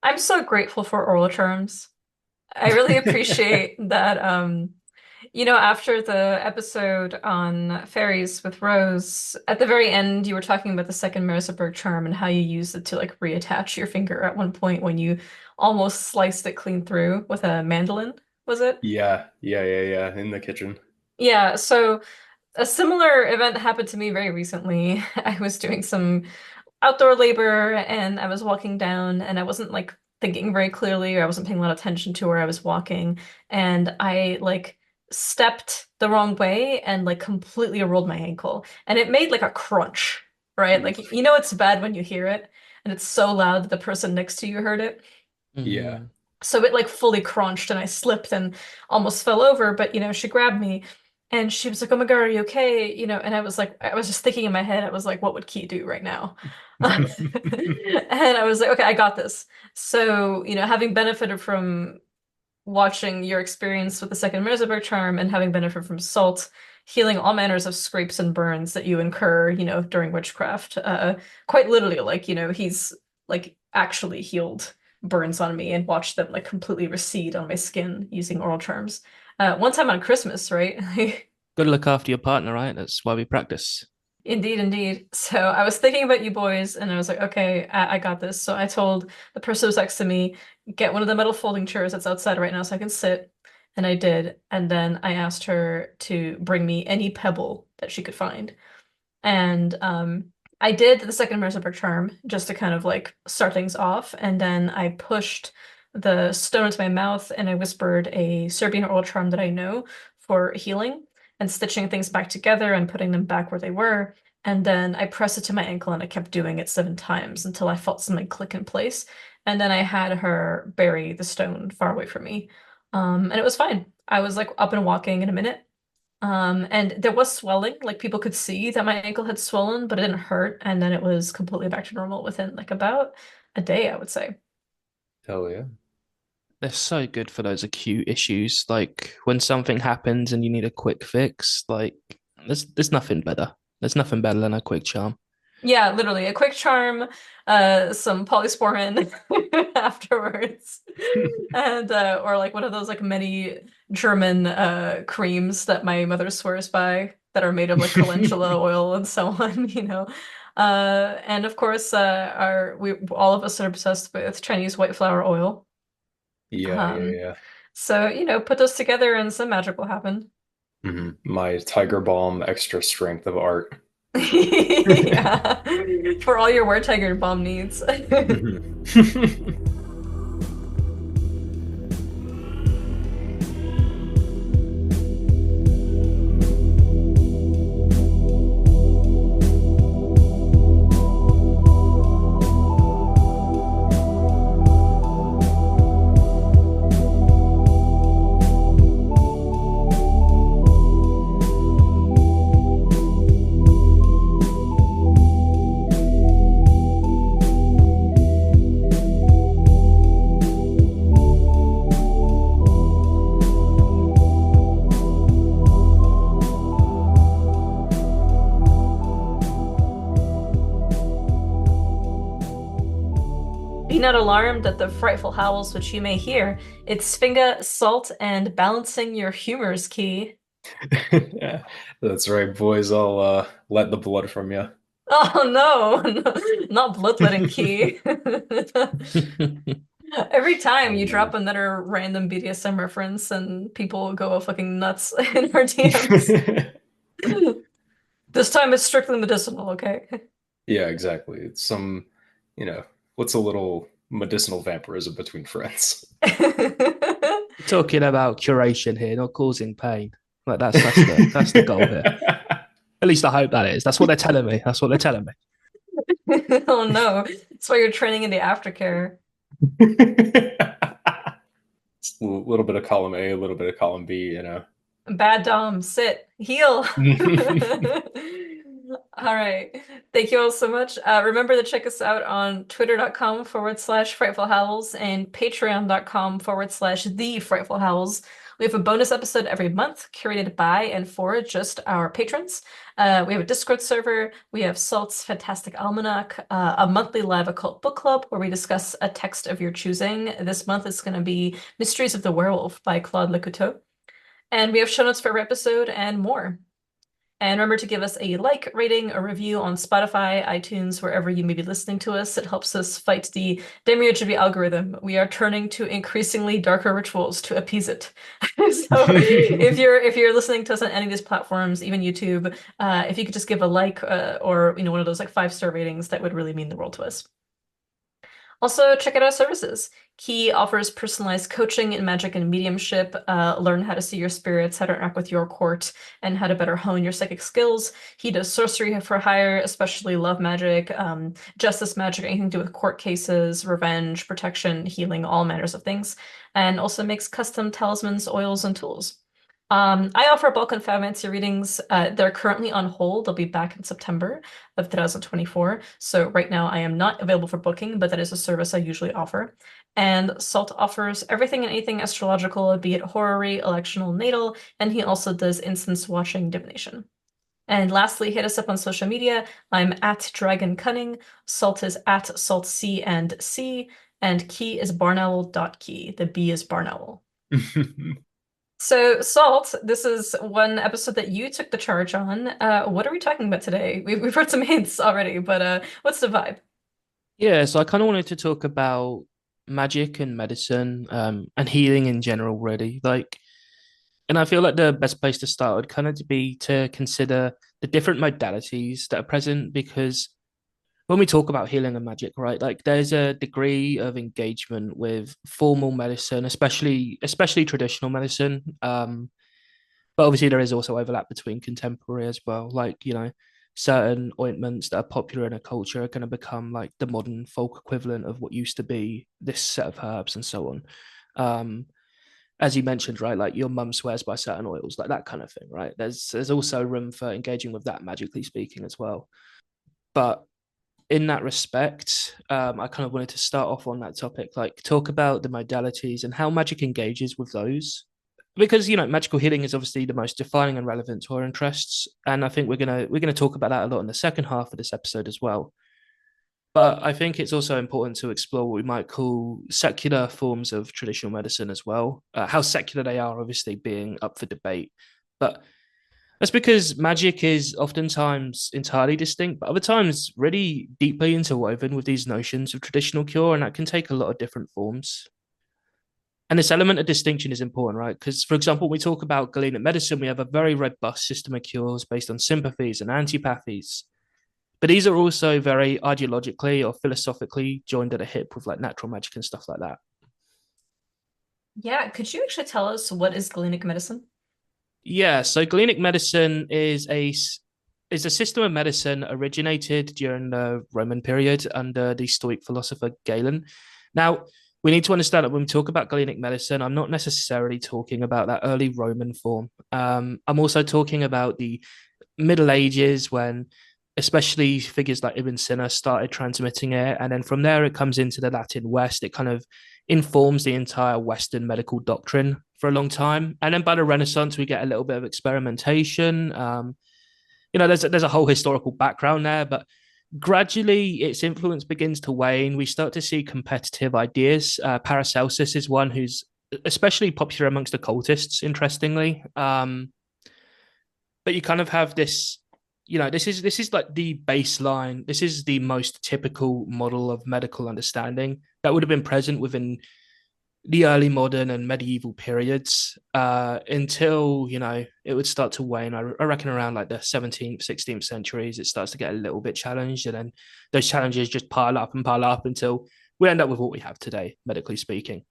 I'm so grateful for oral charms. I really appreciate that. After the episode on fairies with Rose, at the very end, you were talking about the second Merseburg charm and how you used it to like reattach your finger at one point when you almost sliced it clean through with a mandolin, was it? Yeah, in the kitchen. Yeah, so a similar event happened to me very recently. I was doing some outdoor labor and I was walking down and I wasn't like thinking very clearly or I wasn't paying a lot of attention to where I was walking and I like stepped the wrong way and like completely rolled my ankle and it made like a crunch, right? Like Oof. it's bad when you hear it and it's so loud that the person next to you heard it. Yeah. Hmm. So it like fully crunched and I slipped and almost fell over, but she grabbed me and she was like, "Oh my God, are you okay?" And I was like, I was just thinking in my head, I was like, what would Key do right now? And I was like, okay, I got this. So, having benefited from watching your experience with the second Merseburg charm and having benefited from salt, healing all manners of scrapes and burns that you incur, during witchcraft, quite literally, like, he's like actually healed burns on me and watched them like completely recede on my skin using oral charms. One time on Christmas, right? Got to look after your partner, right? That's why we practice. Indeed, indeed. So I was thinking about you boys, and I was like, okay, I got this. So I told the person who was next to me, get one of the metal folding chairs that's outside right now so I can sit. And I did. And then I asked her to bring me any pebble that she could find. And I did the second Merseburg charm just to kind of like start things off. And then I pushed the stone into my mouth and I whispered a Serbian oral charm that I know for healing and stitching things back together and putting them back where they were. And then I pressed it to my ankle and I kept doing it 7 times until I felt something click in place. And then I had her bury the stone far away from me. And it was fine. I was like up and walking in a minute. And there was swelling, like people could see that my ankle had swollen, but it didn't hurt. And then it was completely back to normal within like about a day, I would say. Hell yeah. They're so good for those acute issues. Like when something happens and you need a quick fix, like there's nothing better. There's nothing better than a quick charm. Yeah, literally a quick charm, some polysporin afterwards, and or like one of those like many German creams that my mother swears by that are made of like calendula oil and so on, and of course, our we all of us are obsessed with Chinese white flower oil. Yeah, yeah, Um, yeah. so put those together and some magic will happen. My Tiger Balm extra strength of art. Yeah, for all your Were Tiger Bomb needs. Mhm. Be not alarmed at the frightful howls which you may hear. It's Sfinga, salt, and balancing your humors key. Yeah, that's right, boys. I'll let the blood from you. Oh no, not bloodletting key. Every time Oh you drop man. another random BDSM reference and people go fucking nuts in our DMs. This time it's strictly medicinal, okay? Yeah, exactly. It's you know, what's a little medicinal vampirism between friends? We're talking about curation here, not causing pain. Like that's the goal here. At least I hope that is. That's what they're telling me. That's what they're telling me. Oh no, that's why you're training in the aftercare. It's a little bit of column A, a little bit of column B, Bad Dom, sit, heal. All right. Thank you all so much. Remember to check us out on twitter.com/Frightful Howls and patreon.com/The Frightful Howls. We have a bonus episode every month curated by and for just our patrons. We have a Discord server. We have Salt's Fantastic Almanac, a monthly live occult book club where we discuss a text of your choosing. This month it's going to be Mysteries of the Werewolf by Claude Lecoteau. And we have show notes for every episode and more. And remember to give us a like, rating, a review on Spotify, iTunes, wherever you may be listening to us. It helps us fight the Demiurge algorithm. We are turning to increasingly darker rituals to appease it. So if you're listening to us on any of these platforms, even YouTube, if you could just give a like or one of those like 5-star ratings, that would really mean the world to us. Also, check out our services. Key offers personalized coaching in magic and mediumship, learn how to see your spirits, how to interact with your court, and how to better hone your psychic skills. He does sorcery for hire, especially love magic, justice magic, anything to do with court cases, revenge, protection, healing, all manners of things, and also makes custom talismans, oils, and tools. I offer bulk and Fancy readings. They're currently on hold. They'll be back in September of 2024. So right now I am not available for booking, but that is a service I usually offer. And Salt offers everything and anything astrological, be it horary, electional, natal, and he also does instance watching divination. And lastly, hit us up on social media. I'm at Dragon Cunning. Salt is at Salt C and C, and Key is barnowl.key. The B is barnowl. So, Salt, this is one episode that you took the charge on. What are we talking about today? We've heard some hints already, but what's the vibe? Yeah, so I kind of wanted to talk about magic and medicine, and healing in general, really. And I feel like the best place to start would kind of be to consider the different modalities that are present, because when we talk about healing and magic, right, like there's a degree of engagement with formal medicine, especially traditional medicine. But obviously there is also overlap between contemporary as well. Like, certain ointments that are popular in a culture are going to become like the modern folk equivalent of what used to be this set of herbs and so on. Um, as you mentioned, right, like your mum swears by certain oils, like that kind of thing, right? There's also room for engaging with that, magically speaking, as well. But in that respect, I kind of wanted to start off on that topic, like talk about the modalities and how magic engages with those. Because magical healing is obviously the most defining and relevant to our interests, and I think we're gonna talk about that a lot in the second half of this episode as well. But I think it's also important to explore what we might call secular forms of traditional medicine as well. How secular they are, obviously, being up for debate. But that's because magic is oftentimes entirely distinct, but other times really deeply interwoven with these notions of traditional cure, and that can take a lot of different forms. And this element of distinction is important, right? Because, for example, when we talk about Galenic medicine, we have a very robust system of cures based on sympathies and antipathies. But these are also very ideologically or philosophically joined at a hip with like natural magic and stuff like that. Yeah, could you actually tell us what is Galenic medicine? Yeah, so Galenic medicine is a system of medicine originated during the Roman period under the Stoic philosopher Galen. Now, we need to understand that when we talk about Galenic medicine, I'm not necessarily talking about that early Roman form. I'm also talking about the Middle Ages, when especially figures like Ibn Sina started transmitting it. And then from there, it comes into the Latin West. It kind of informs the entire Western medical doctrine for a long time. And then by the Renaissance, we get a little bit of experimentation. There's a whole historical background there, but gradually its influence begins to wane. We start to see competitive ideas. Paracelsus is one who's especially popular amongst occultists, interestingly. But you kind of have this, this is like the baseline. This is the most typical model of medical understanding that would have been present within the early modern and medieval periods, until it would start to wane. I reckon around like the 17th 16th centuries it starts to get a little bit challenged, and then those challenges just pile up and pile up until we end up with what we have today, medically speaking.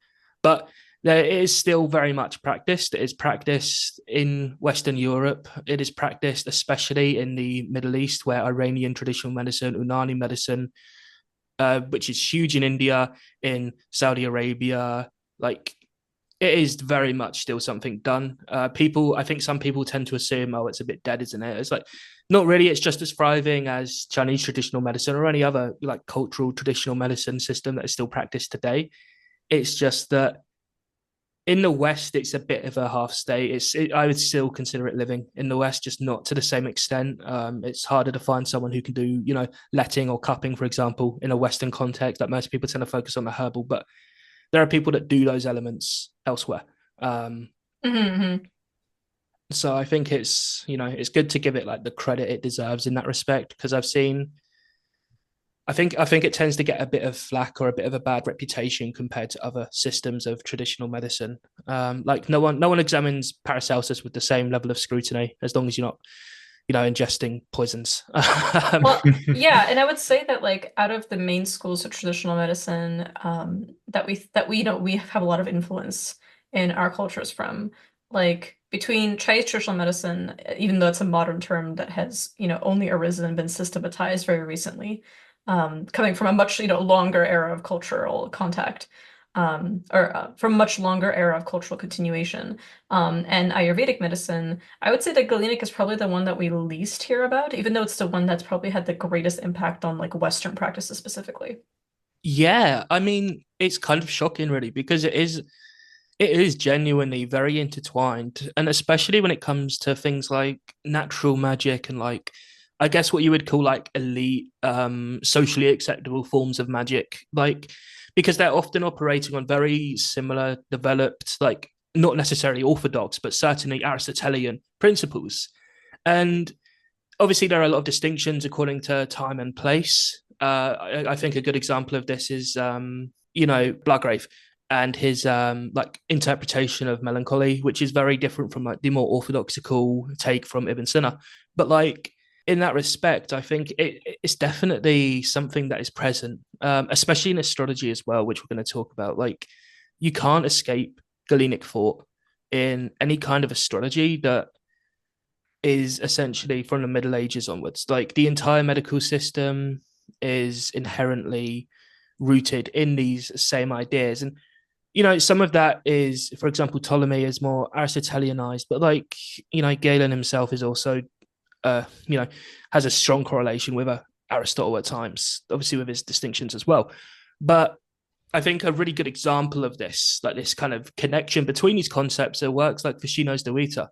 But there is still very much practiced. It is practiced in Western Europe. It is practiced especially in the Middle East, where Iranian traditional medicine, Unani medicine, which is huge in India, in Saudi Arabia, like it is very much still something done. I think some people tend to assume, oh, it's a bit dead, isn't it? It's like, not really. It's just as thriving as Chinese traditional medicine or any other like cultural traditional medicine system that is still practiced today. It's just that in the West, it's a bit of a half state. I would still consider it living in the West, just not to the same extent. It's harder to find someone who can do, letting or cupping, for example, in a Western context. Like most people tend to focus on the herbal, but there are people that do those elements elsewhere. Um, Mm-hmm. so I think it's good to give it like the credit it deserves in that respect, because I think it tends to get a bit of flack or a bit of a bad reputation compared to other systems of traditional medicine. Like no one examines Paracelsus with the same level of scrutiny as long as you're not, ingesting poisons. Well, yeah, and I would say that like out of the main schools of traditional medicine, that we have a lot of influence in our cultures from, like between Chinese traditional medicine, even though it's a modern term that has, only arisen and been systematized very recently, coming from a much, longer era of cultural contact, or from much longer era of cultural continuation, and Ayurvedic medicine. I would say that Galenic is probably the one that we least hear about, even though it's the one that's probably had the greatest impact on like Western practices specifically. Yeah, I mean, it's kind of shocking, really, because it is genuinely very intertwined, and especially when it comes to things like natural magic and like I guess what you would call like elite socially acceptable forms of magic, like because they're often operating on very similar developed, like not necessarily orthodox but certainly Aristotelian principles. And obviously there are a lot of distinctions according to time and place. I think a good example of this is Blagrave and his like interpretation of melancholy, which is very different from like the more orthodoxical take from Ibn Sina. But like in that respect, I think it's definitely something that is present, especially in astrology as well, which we're going to talk about. Like you can't escape Galenic thought in any kind of astrology that is essentially from the Middle Ages onwards. Like the entire medical system is inherently rooted in these same ideas. And, some of that is, for example, Ptolemy is more Aristotelianized, but like, Galen himself is also, uh, you know, has a strong correlation with Aristotle at times, obviously with his distinctions as well. But I think a really good example of this, like this kind of connection between these concepts, are works like Ficino's De Vita,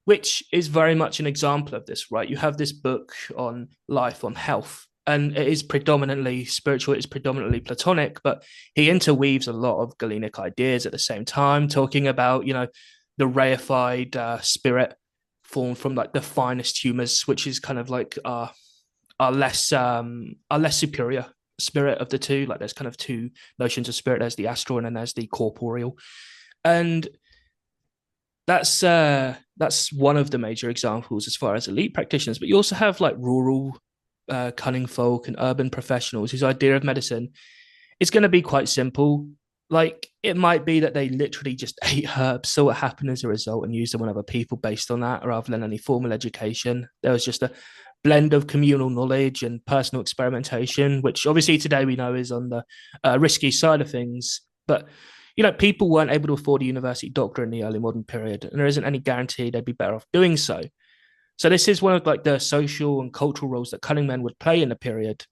which is very much an example of this, right? You have this book on life, on health, and it is predominantly spiritual, it is predominantly Platonic, but he interweaves a lot of Galenic ideas at the same time, talking about, the reified spirit formed from like the finest humors, which is kind of like our less superior spirit of the two. Like there's kind of two notions of spirit. There's the astral and then there's the corporeal. And that's one of the major examples as far as elite practitioners. But you also have like rural cunning folk and urban professionals whose idea of medicine is going to be quite simple. Like it might be that they literally just ate herbs, saw what happened as a result, and used them on other people based on that, rather than any formal education. There was just a blend of communal knowledge and personal experimentation, which obviously today we know is on the risky side of things. But people weren't able to afford a university doctor in the early modern period, and there isn't any guarantee they'd be better off doing so. So this is one of like the social and cultural roles that cunning men would play in the period,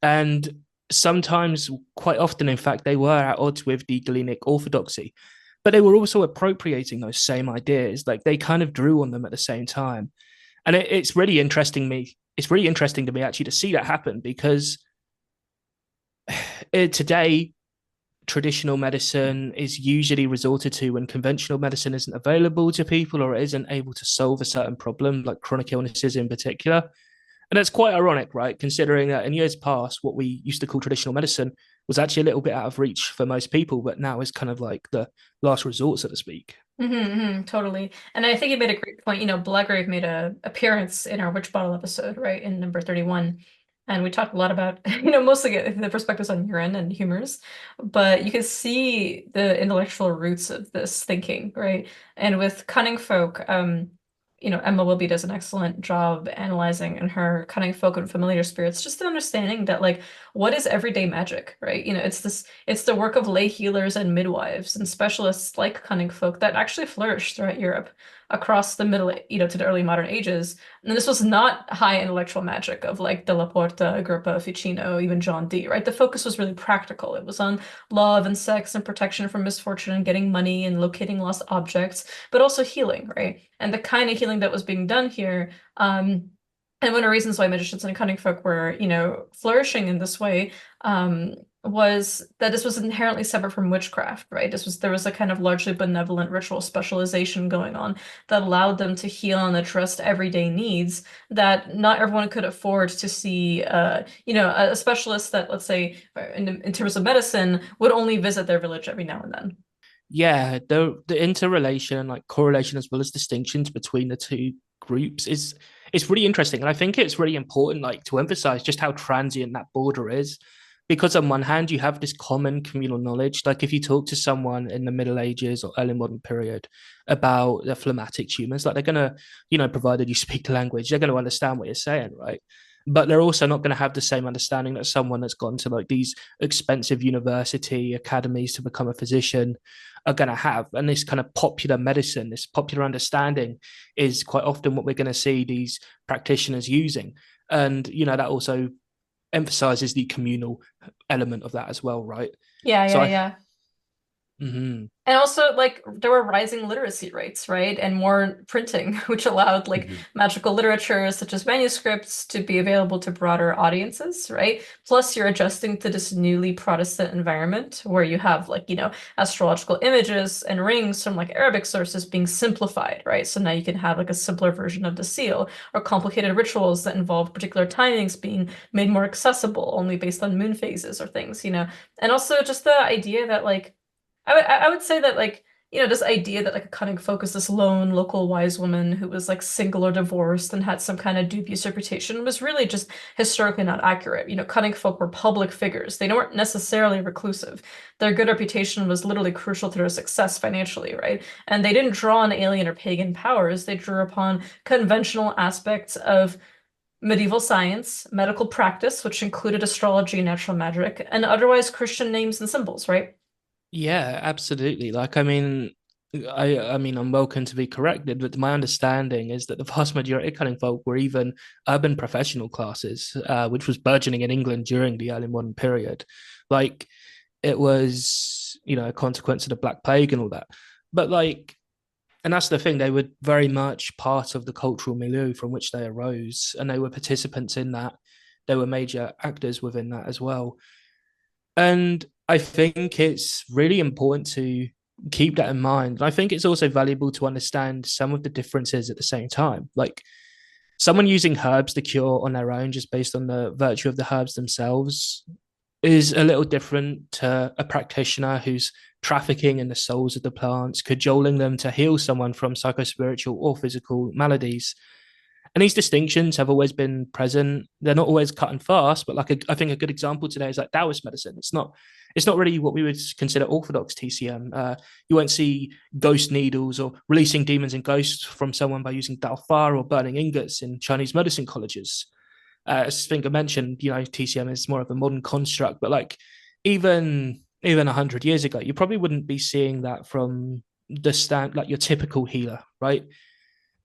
and sometimes, quite often, in fact, they were at odds with the Galenic orthodoxy, but they were also appropriating those same ideas. Like they kind of drew on them at the same time, and it's really interesting me. It's really interesting to me actually to see that happen because today traditional medicine is usually resorted to when conventional medicine isn't available to people or isn't able to solve a certain problem, like chronic illnesses in particular. And that's quite ironic, right? Considering that in years past, what we used to call traditional medicine was actually a little bit out of reach for most people, but now is kind of like the last resort, so to speak. Totally. And I think you made a great point. Blagrave made a appearance in our Witch Bottle episode, right, in number 31. And we talked a lot about, mostly the perspectives on urine and humors, but you can see the intellectual roots of this thinking, right? And with cunning folk, Emma Wilby does an excellent job analyzing in her Cunning Folk and Familiar Spirits, just the understanding that like what is everyday magic, right? It's the work of lay healers and midwives and specialists like Cunning Folk that actually flourished throughout Europe across the to the early modern ages. And this was not high intellectual magic of like Della Porta, Agrippa, Ficino, even John Dee, right? The focus was really practical. It was on love and sex and protection from misfortune and getting money and locating lost objects, but also healing, right? And the kind of healing that was being done here, and one of the reasons why magicians and cunning folk were, flourishing in this way, was that this was inherently separate from witchcraft, right? There was a kind of largely benevolent ritual specialization going on that allowed them to heal and address everyday needs that not everyone could afford to see. A specialist that, let's say, in terms of medicine, would only visit their village every now and then. Yeah, the interrelation and like correlation as well as distinctions between the two groups is it's really interesting. And I think it's really important like to emphasize just how transient that border is. Because on one hand, you have this common communal knowledge. Like if you talk to someone in the Middle Ages or early modern period about the phlegmatic tumors, like they're gonna, provided you speak the language, they're gonna understand what you're saying, right? But they're also not going to have the same understanding that someone that's gone to like these expensive university academies to become a physician are going to have. And this kind of popular medicine, this popular understanding is quite often what we're going to see these practitioners using. And, that also emphasizes the communal element of that as well, right? Yeah, So yeah, yeah. And also, like, there were rising literacy rates, right? And more printing, which allowed, like, magical literature, such as manuscripts, to be available to broader audiences, right? Plus, you're adjusting to this newly Protestant environment where you have, like, astrological images and rings from, like, Arabic sources being simplified, right? So now you can have, like, a simpler version of the seal, or complicated rituals that involve particular timings being made more accessible, only based on moon phases or things, And also just the idea that, like, I would say that like this idea that like a cunning folk is this lone local wise woman who was like single or divorced and had some kind of dubious reputation was really just historically not accurate. Cunning folk were public figures. They weren't necessarily reclusive. Their good reputation was literally crucial to their success financially, right? And they didn't draw on alien or pagan powers. They drew upon conventional aspects of medieval science, medical practice, which included astrology and natural magic, and otherwise Christian names and symbols, right? Yeah, absolutely. Like, I mean, I'm welcome to be corrected, but my understanding is that the vast majority of cunning folk were even urban professional classes, which was burgeoning in England during the early modern period. Like, it was, a consequence of the Black Plague and all that. But like, and that's the thing, they were very much part of the cultural milieu from which they arose, and they were participants in that. They were major actors within that as well. And I think it's really important to keep that in mind. And I think it's also valuable to understand some of the differences at the same time. Like someone using herbs to cure on their own, just based on the virtue of the herbs themselves, is a little different to a practitioner who's trafficking in the souls of the plants, cajoling them to heal someone from psychospiritual or physical maladies. And these distinctions have always been present. They're not always cut and fast, but like I think a good example today is like Taoist medicine. It's not really what we would consider orthodox TCM. You won't see ghost needles or releasing demons and ghosts from someone by using Dao Fa or burning ingots in Chinese medicine colleges. As Finger mentioned, TCM is more of a modern construct, but like even 100 years ago, you probably wouldn't be seeing that from the stand like your typical healer, right?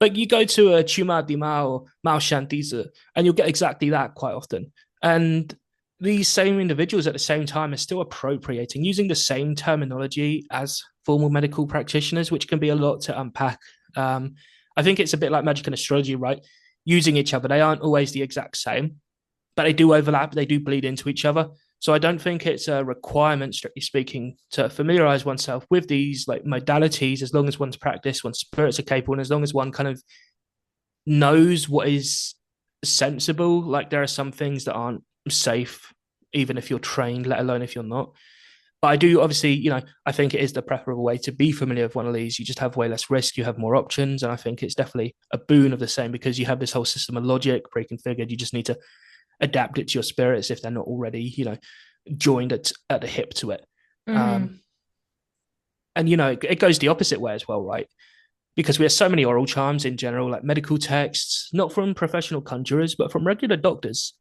Like you go to a Chuma di Mao or Mao Shantiza, and you'll get exactly that quite often. And these same individuals at the same time are still appropriating, using the same terminology as formal medical practitioners, which can be a lot to unpack. I think it's a bit like magic and astrology, right? Using each other. They aren't always the exact same, but they do overlap, they do bleed into each other. So I don't think it's a requirement, strictly speaking, to familiarize oneself with these like modalities as long as one's practiced, one's spirits are capable, and as long as one kind of knows what is sensible. Like there are some things that aren't safe, even if you're trained, let alone if you're not. But I do obviously, I think it is the preferable way to be familiar with one of these. You just have way less risk, you have more options. And I think it's definitely a boon of the same because you have this whole system of logic pre-configured. You just need to adapt it to your spirits if they're not already, joined at the hip to it. And it goes the opposite way as well, right? because we have so many oral charms in general, like medical texts, not from professional conjurers, but from regular doctors.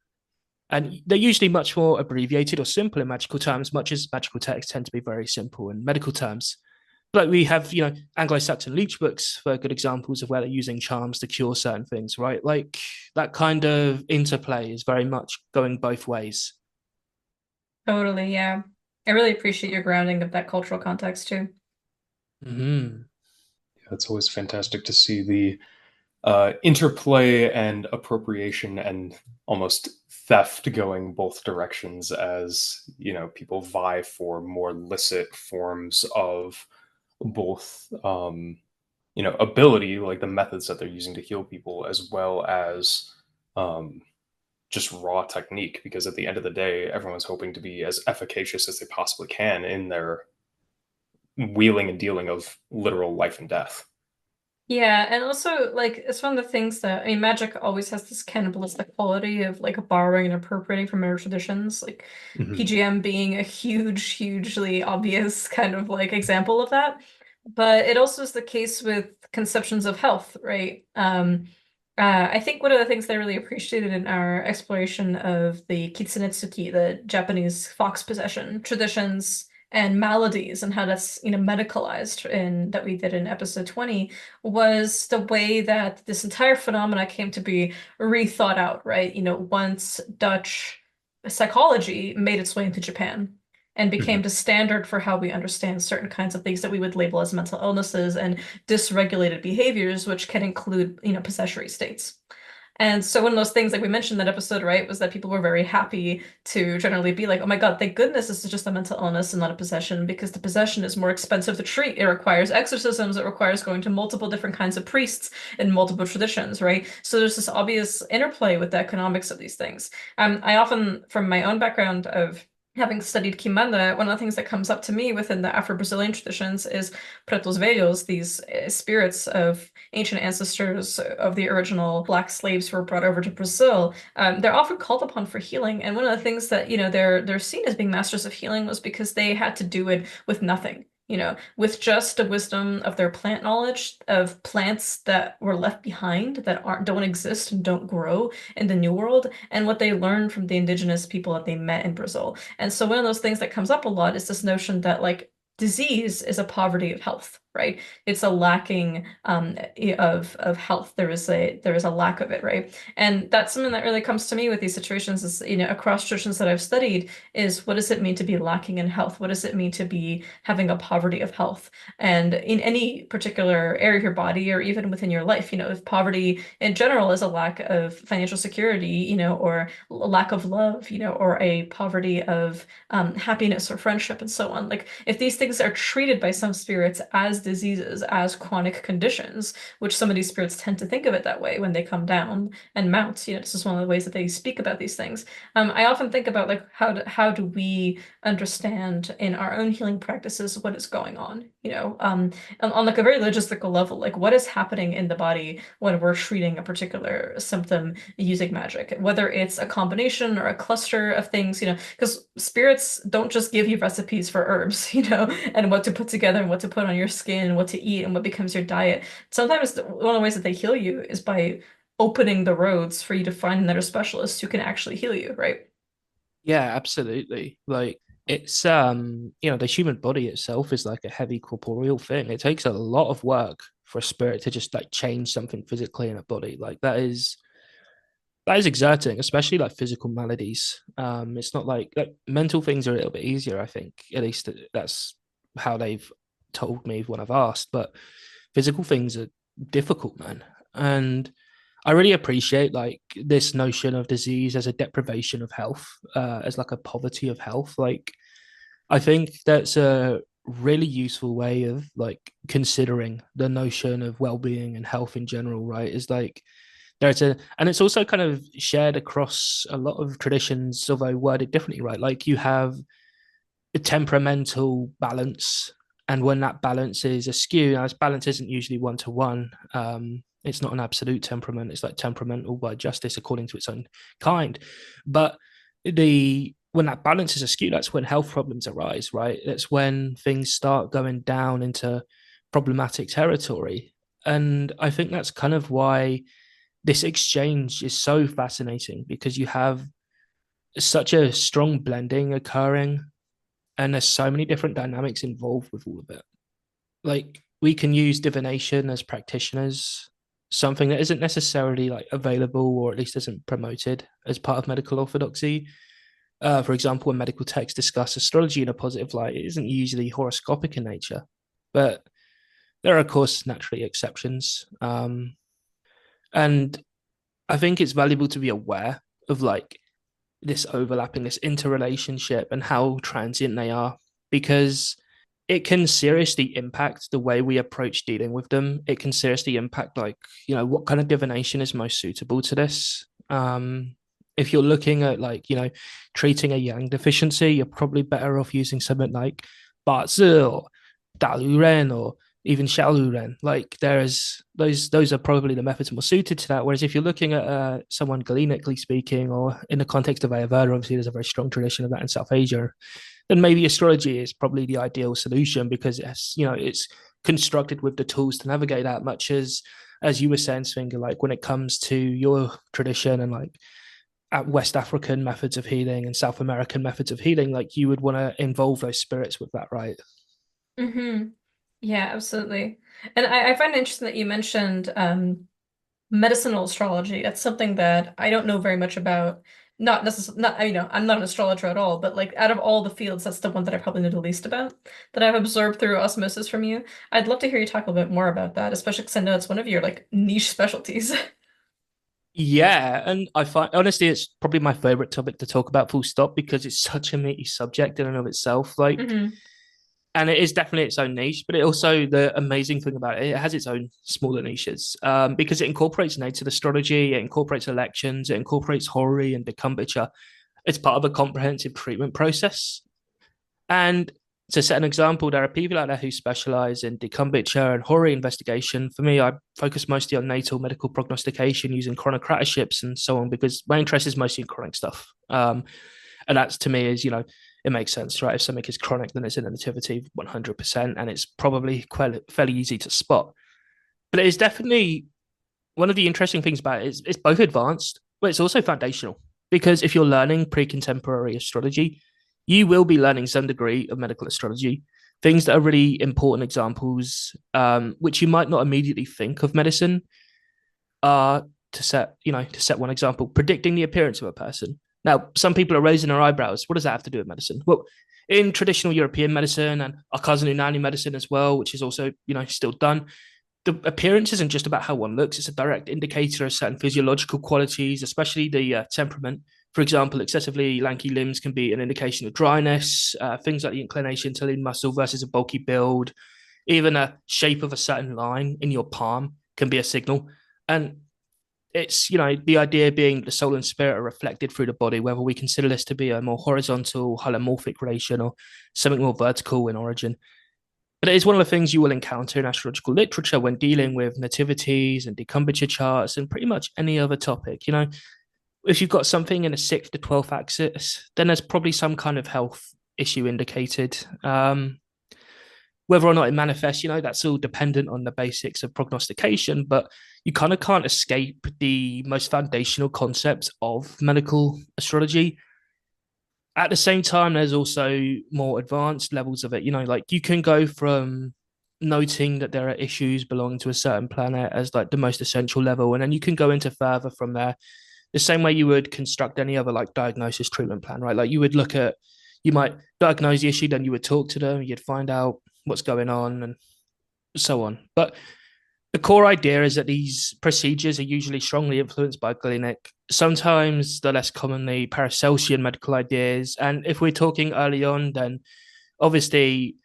And they're usually much more abbreviated or simple in magical terms, much as magical texts tend to be very simple in medical terms. Like we have, Anglo-Saxon leech books for good examples of where they're using charms to cure certain things, right? Like that kind of interplay is very much going both ways. Totally, yeah. I really appreciate your grounding of that cultural context too. Mm-hmm. It's always fantastic to see the interplay and appropriation and almost theft going both directions as people vie for more licit forms of both ability, like the methods that they're using to heal people, as well as um, just raw technique, because at the end of the day everyone's hoping to be as efficacious as they possibly can in their wheeling and dealing of literal life and death. Yeah, and also like it's one of the things that I mean magic always has this cannibalistic quality of like borrowing and appropriating from other traditions, like Mhm. PGM being a hugely obvious kind of like example of that. But it also is the case with conceptions of health, right? I think one of the things that I really appreciated in our exploration of the Kitsunetsuki, the Japanese fox possession traditions and maladies and how that's medicalized in that we did in episode 20 was the way that this entire phenomena came to be rethought out, right? Once Dutch psychology made its way into Japan and became Mhm. the standard for how we understand certain kinds of things that we would label as mental illnesses and dysregulated behaviors, which can include, possessory states. And so one of those things, like we mentioned in that episode, right, was that people were very happy to generally be like, oh my God, thank goodness this is just a mental illness and not a possession, because the possession is more expensive to treat. It requires exorcisms, it requires going to multiple different kinds of priests in multiple traditions, right? So there's this obvious interplay with the economics of these things. I often, from my own background of having studied Kimanda, one of the things that comes up to me within the Afro-Brazilian traditions is pretos velhos, these spirits of ancient ancestors of the original Black slaves who were brought over to Brazil. They're often called upon for healing, and one of the things that they're seen as being masters of healing was because they had to do it with nothing. With just the wisdom of their plant knowledge of plants that were left behind that don't exist and don't grow in the New World, and what they learned from the indigenous people that they met in Brazil. And so one of those things that comes up a lot is this notion that like disease is a poverty of health, right? It's a lacking of health. There is a lack of it, right? And that's something that really comes to me with these situations is, across traditions that I've studied is what does it mean to be lacking in health? What does it mean to be having a poverty of health? And in any particular area of your body or even within your life, if poverty in general is a lack of financial security, or a lack of love, or a poverty of happiness or friendship and so on. Like if these things are treated by some spirits as diseases, as chronic conditions, which some of these spirits tend to think of it that way when they come down and mount, this is one of the ways that they speak about these things. I often think about like how do we understand in our own healing practices what is going on, on like a very logistical level, like what is happening in the body when we're treating a particular symptom using magic, whether it's a combination or a cluster of things, because spirits don't just give you recipes for herbs, and what to put together and what to put on your skin, what to eat, and what becomes your diet. Sometimes one of the ways that they heal you is by opening the roads for you to find another specialist who can actually heal you, right? Yeah, absolutely. Like it's the human body itself is like a heavy corporeal thing. It takes a lot of work for a spirit to just like change something physically in a body. Like that is exerting, especially like physical maladies. It's not like mental things are a little bit easier, I think. At least that's how they've told me when I've asked. But physical things are difficult, man. And I really appreciate like this notion of disease as a deprivation of health, as like a poverty of health. Like I think that's a really useful way of like considering the notion of well-being and health in general, right? Is like and it's also kind of shared across a lot of traditions, although worded differently, right? Like you have a temperamental balance, and when that balance is askew, now this balance isn't usually one to one. It's not an absolute temperament. It's like temperamental by justice according to its own kind. But the when that balance is askew, that's when health problems arise, right? That's when things start going down into problematic territory. And I think that's kind of why this exchange is so fascinating, because you have such a strong blending occurring, and there's so many different dynamics involved with all of it. Like, we can use divination as practitioners, something that isn't necessarily like available, or at least isn't promoted as part of medical orthodoxy. For example, when medical texts discuss astrology in a positive light, it isn't usually horoscopic in nature, but there are, of course, naturally exceptions. And I think it's valuable to be aware of like this overlapping, this interrelationship, and how transient they are, because it can seriously impact the way we approach dealing with them. It can seriously impact, like, what kind of divination is most suitable to this. If you're looking at, like, treating a yang deficiency, you're probably better off using something like Bazi or Dalu Ren, or even Xiaolu Ren. Like, there's those are probably the methods more suited to that. Whereas if you're looking at someone Galenically speaking, or in the context of Ayurveda, obviously there's a very strong tradition of that in South Asia, then maybe astrology is probably the ideal solution, because it's constructed with the tools to navigate that, much as you were saying, Svinga, like when it comes to your tradition and like at West African methods of healing and South American methods of healing, like you would want to involve those spirits with that, right? Mm-hmm. Yeah, absolutely. And I find it interesting that you mentioned medicinal astrology. That's something that I don't know very much about. Not necessarily, not, I'm not an astrologer at all, but like out of all the fields, that's the one that I probably know the least about, that I've absorbed through osmosis from you. I'd love to hear you talk a little bit more about that, especially because I know it's one of your like niche specialties. Yeah, and I find, honestly, it's probably my favorite topic to talk about, full stop, because it's such a meaty subject in and of itself. Like, Hmm. and it is definitely its own niche, but it also, the amazing thing about it, it has its own smaller niches, because it incorporates native astrology, it incorporates elections, it incorporates Hori and decumbiture. It's part of a comprehensive treatment process. And to set an example, there are people out there who specialize in decumbiture and Hori investigation. For me, I focus mostly on natal medical prognostication using chronocratiships and so on, because my interest is mostly in chronic stuff. And that's, to me, is, it makes sense, right? If something is chronic, then it's in a nativity 100%, and it's probably fairly easy to spot. But it is definitely one of the interesting things about it is it's both advanced, but it's also foundational. Because if you're learning pre-contemporary astrology, you will be learning some degree of medical astrology, things that are really important examples, which you might not immediately think of medicine, are, to set one example, predicting the appearance of a person. Now, some people are raising their eyebrows. What does that have to do with medicine? Well, in traditional European medicine and our cousin Unani medicine as well, which is also, still done, the appearance isn't just about how one looks. It's a direct indicator of certain physiological qualities, especially the temperament. For example, excessively lanky limbs can be an indication of dryness. Things like the inclination to lean muscle versus a bulky build, even a shape of a certain line in your palm can be a signal. And it's, the idea being the soul and spirit are reflected through the body, whether we consider this to be a more horizontal holomorphic relation or something more vertical in origin. But it is one of the things you will encounter in astrological literature when dealing with nativities and decumbiture charts and pretty much any other topic. If you've got something in a 6th to 12th axis, then there's probably some kind of health issue indicated. Whether or not it manifests, that's all dependent on the basics of prognostication, but you kind of can't escape the most foundational concepts of medical astrology. At the same time, there's also more advanced levels of it. Like, you can go from noting that there are issues belonging to a certain planet as like the most essential level, and then you can go into further from there, the same way you would construct any other like diagnosis treatment plan, right? Like, you might diagnose the issue, then you would talk to them, you'd find out what's going on, and so on. But the core idea is that these procedures are usually strongly influenced by Galenic, sometimes the less commonly Paracelsian medical ideas. And if we're talking early on, then obviously,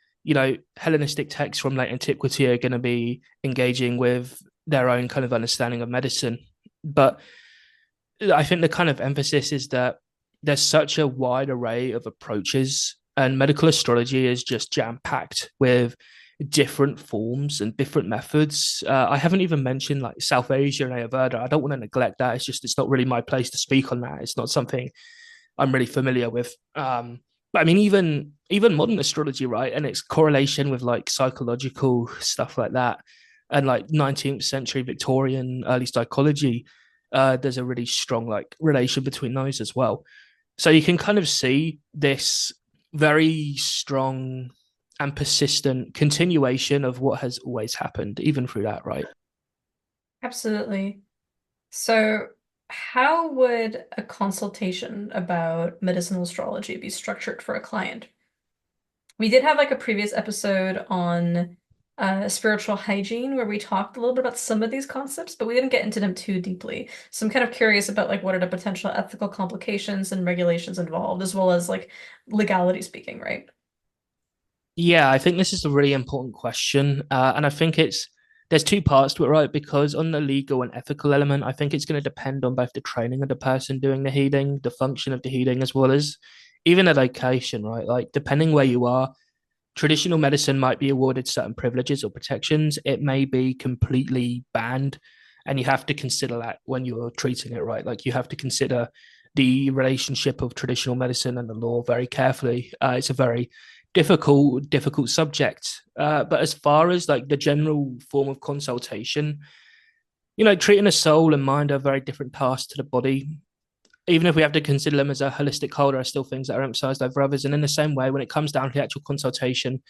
Hellenistic texts from late antiquity are going to be engaging with their own kind of understanding of medicine. But I think the kind of emphasis is that there's such a wide array of approaches, and medical astrology is just jam packed with different forms and different methods. I haven't even mentioned like South Asia and Ayurveda. I don't want to neglect that. It's not really my place to speak on that. It's not something I'm really familiar with. But I mean, even modern astrology, right, and its correlation with like psychological stuff like that. and like 19th century Victorian early psychology, there's a really strong like relation between those as well. So you can kind of see this very strong and persistent continuation of what has always happened, even through that, right? Absolutely. So, how would a consultation about medicinal astrology be structured for a client? We did have like a previous episode on spiritual hygiene where we talked a little bit about some of these concepts, but we didn't get into them too deeply. So I'm kind of curious about like what are the potential ethical complications and regulations involved, as well as like legality speaking, right? Yeah, I think this is a really important question, and I think there's two parts to it, right? Because on the legal and ethical element, I think it's going to depend on both the training of the person doing the healing, the function of the healing, as well as even the location, right? Like depending where you are, traditional medicine might be awarded certain privileges or protections. It may be completely banned, and you have to consider that when you're treating it, right? Like you have to consider the relationship of traditional medicine and the law very carefully. It's a very difficult subject. But as far as like the general form of consultation, treating a soul and mind are very different tasks to the body. Even if we have to consider them as a holistic whole, there are still things that are emphasized over others. And in the same way, when it comes down to the actual consultation,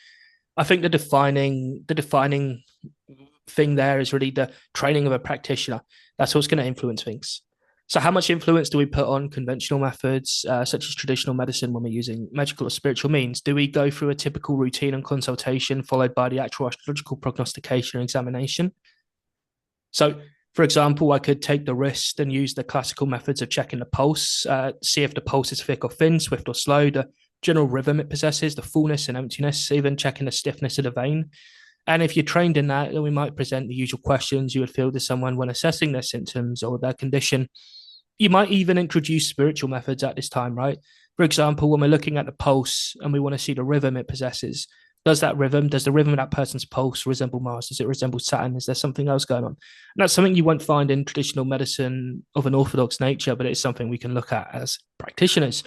I think the defining thing there is really the training of a practitioner. That's what's going to influence things. So, how much influence do we put on conventional methods, such as traditional medicine, when we're using magical or spiritual means? Do we go through a typical routine and consultation followed by the actual astrological prognostication and examination? So, for example, I could take the wrist and use the classical methods of checking the pulse, see if the pulse is thick or thin, swift or slow, the general rhythm it possesses, the fullness and emptiness, even checking the stiffness of the vein. And if you're trained in that, then we might present the usual questions you would field to someone when assessing their symptoms or their condition. You might even introduce spiritual methods at this time, right? For example, when we're looking at the pulse and we want to see the rhythm it possesses, does the rhythm of that person's pulse resemble Mars? Does it resemble Saturn? Is there something else going on? And that's something you won't find in traditional medicine of an orthodox nature, but it's something we can look at as practitioners.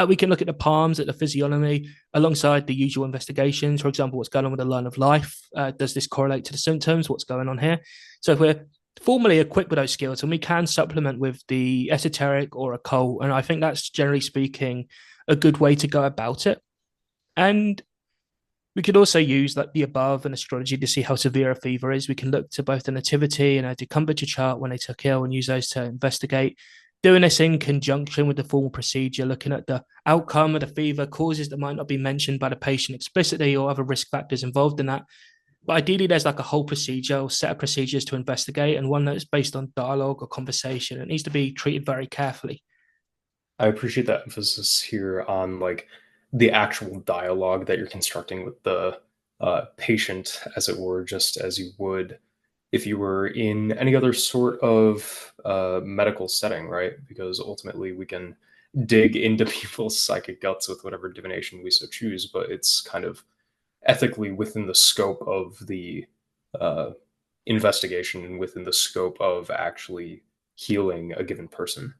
We can look at the palms, at the physiognomy, alongside the usual investigations. For example, what's going on with the line of life? Does this correlate to the symptoms? What's going on here? So if we're formally equipped with those skills, and we can supplement with the esoteric or occult, and I think that's generally speaking a good way to go about it. And we could also use like the above and astrology to see how severe a fever is. We can look to both the nativity and a decumbiture chart when they took ill and use those to investigate. Doing this in conjunction with the formal procedure, looking at the outcome of the fever, causes that might not be mentioned by the patient explicitly, or other risk factors involved in that. But ideally, there's like a whole procedure or set of procedures to investigate, and one that's based on dialogue or conversation. It needs to be treated very carefully. I appreciate that emphasis here on like the actual dialogue that you're constructing with the patient, as it were, just as you would if you were in any other sort of medical setting, right? Because ultimately we can dig into people's psychic guts with whatever divination we so choose, but it's kind of ethically within the scope of the uh, investigation and within the scope of actually healing a given person.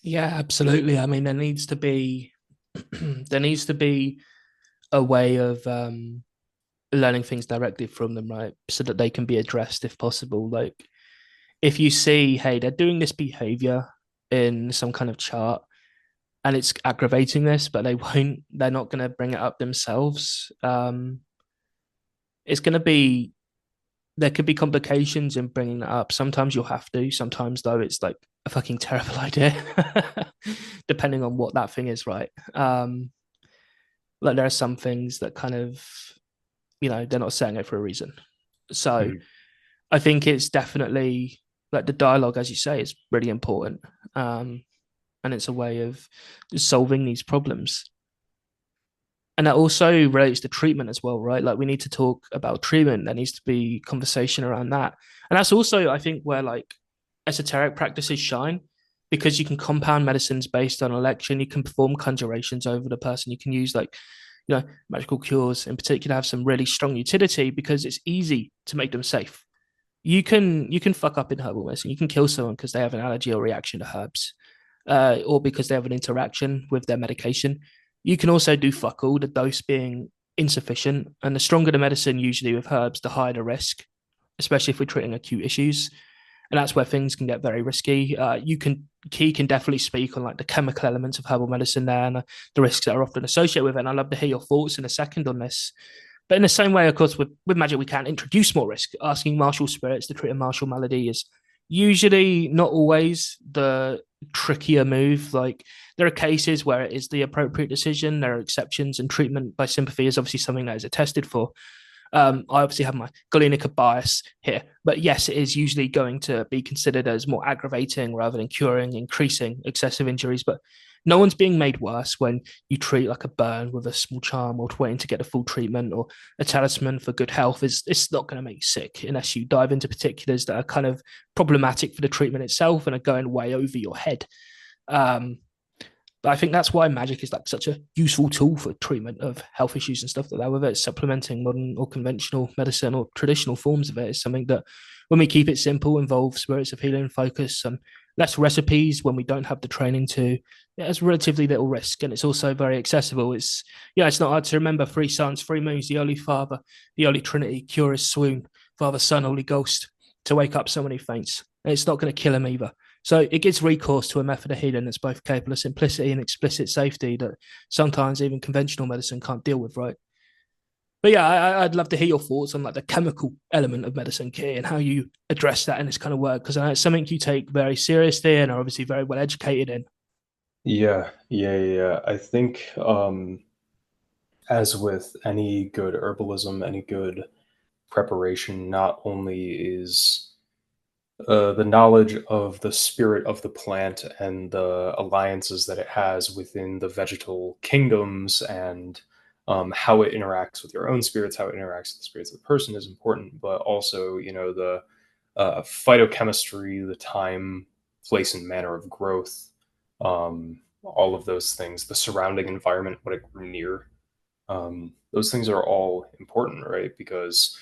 Yeah, absolutely. I mean, there needs to be a way of learning things directly from them, right? So that they can be addressed if possible. Like if you see, hey, they're doing this behavior in some kind of chart and it's aggravating this, but they're not going to bring it up themselves. It's going to be, there could be complications in bringing that up. Sometimes you'll have to, sometimes though, it's like a fucking terrible idea, depending on what that thing is, right? Like there are some things that kind of, they're not saying it for a reason. So Mhm. I think it's definitely like the dialogue, as you say, is really important. And it's a way of solving these problems. And that also relates to treatment as well, right? Like we need to talk about treatment. There needs to be conversation around that. And that's also, I think, where like esoteric practices shine, because you can compound medicines based on election. You can perform conjurations over the person. You can use like, magical cures in particular have some really strong utility because it's easy to make them safe. You can fuck up in herbal medicine. You can kill someone because they have an allergy or reaction to herbs, or because they have an interaction with their medication. You can also do fuck all, the dose being insufficient. And the stronger the medicine, usually with herbs, the higher the risk, especially if we're treating acute issues. And that's where things can get very risky. Key can definitely speak on like the chemical elements of herbal medicine there and the risks that are often associated with it. And I'd love to hear your thoughts in a second on this. But in the same way, of course, with magic, we can introduce more risk. Asking martial spirits to treat a martial malady is usually not always the trickier move. Like there are cases where it is the appropriate decision. There are exceptions, and treatment by sympathy is obviously something that is attested for. I obviously have my Galenica bias here, but yes, it is usually going to be considered as more aggravating rather than curing, increasing excessive injuries. But no one's being made worse when you treat like a burn with a small charm or waiting to get a full treatment, or a talisman for good health. It's not going to make you sick unless you dive into particulars that are kind of problematic for the treatment itself and are going way over your head. But I think that's why magic is like such a useful tool for treatment of health issues and stuff like that. Whether it's supplementing modern or conventional medicine or traditional forms of it, is something that, when we keep it simple, involves spirits of healing, focus, and less recipes. When we don't have the training to, it has relatively little risk, and it's also very accessible. It's it's not hard to remember: three suns, three moons, the Holy Father, the Holy Trinity, cure his swoon, Father, Son, Holy Ghost, to wake up someone who faints. And it's not going to kill him either. So it gives recourse to a method of healing that's both capable of simplicity and explicit safety that sometimes even conventional medicine can't deal with, right? But yeah, I'd love to hear your thoughts on like the chemical element of medicine, Key, and how you address that in this kind of work, because I know it's something you take very seriously and are obviously very well educated in. Yeah. I think, as with any good herbalism, any good preparation, not only is the knowledge of the spirit of the plant and the alliances that it has within the vegetal kingdoms, and how it interacts with your own spirits, how it interacts with the spirits of the person is important, but also, the phytochemistry, the time, place, and manner of growth, all of those things, the surrounding environment, what it grew near. Those things are all important, right? Because,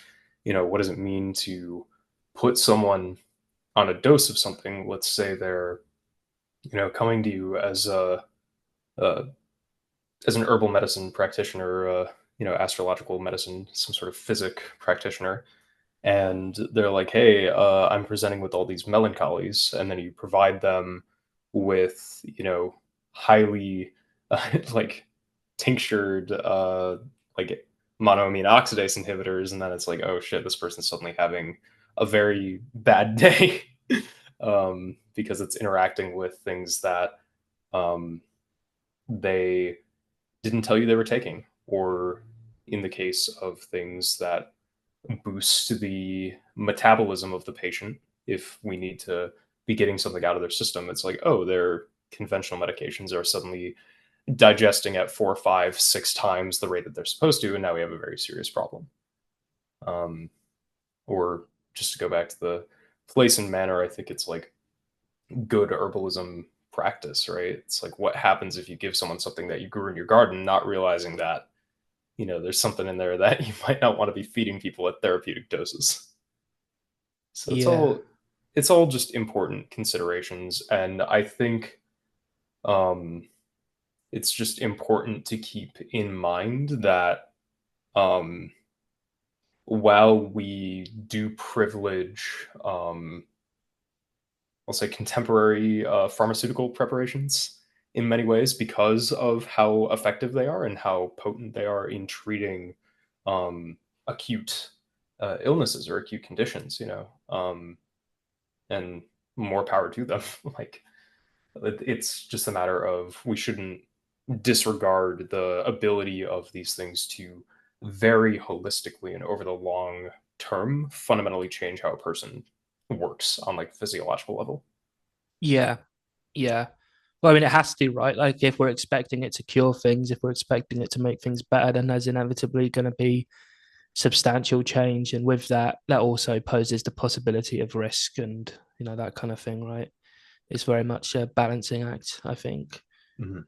what does it mean to put someone on a dose of something? Let's say they're, coming to you uh, as an herbal medicine practitioner, astrological medicine, some sort of physic practitioner, and they're like, "Hey, I'm presenting with all these melancholies," and then you provide them with, highly like tinctured, like monoamine oxidase inhibitors, and then it's like, oh shit, this person's suddenly having a very bad day, because it's interacting with things that, they didn't tell you they were taking, or in the case of things that boost the metabolism of the patient, if we need to be getting something out of their system, it's like, oh, their conventional medications are suddenly digesting at 4, 5, 6 times the rate that they're supposed to, and now we have a very serious problem. Or just to go back to the place and manner, I think it's like good herbalism practice, right? It's like, what happens if you give someone something that you grew in your garden, not realizing that, there's something in there that you might not want to be feeding people at therapeutic doses. So Yeah. it's all just important considerations, and I think, um, it's just important to keep in mind that, um, while we do privilege, I'll say contemporary pharmaceutical preparations in many ways because of how effective they are and how potent they are in treating, acute illnesses or acute conditions, and more power to them. Like, it's just a matter of, we shouldn't disregard the ability of these things to very holistically and over the long term fundamentally change how a person works on like a physiological level. Yeah. Yeah. Well, I mean, it has to, right? Like, if we're expecting it to cure things, if we're expecting it to make things better, then there's inevitably going to be substantial change. And with that, that also poses the possibility of risk and, that kind of thing, right? It's very much a balancing act, I think. Mhm.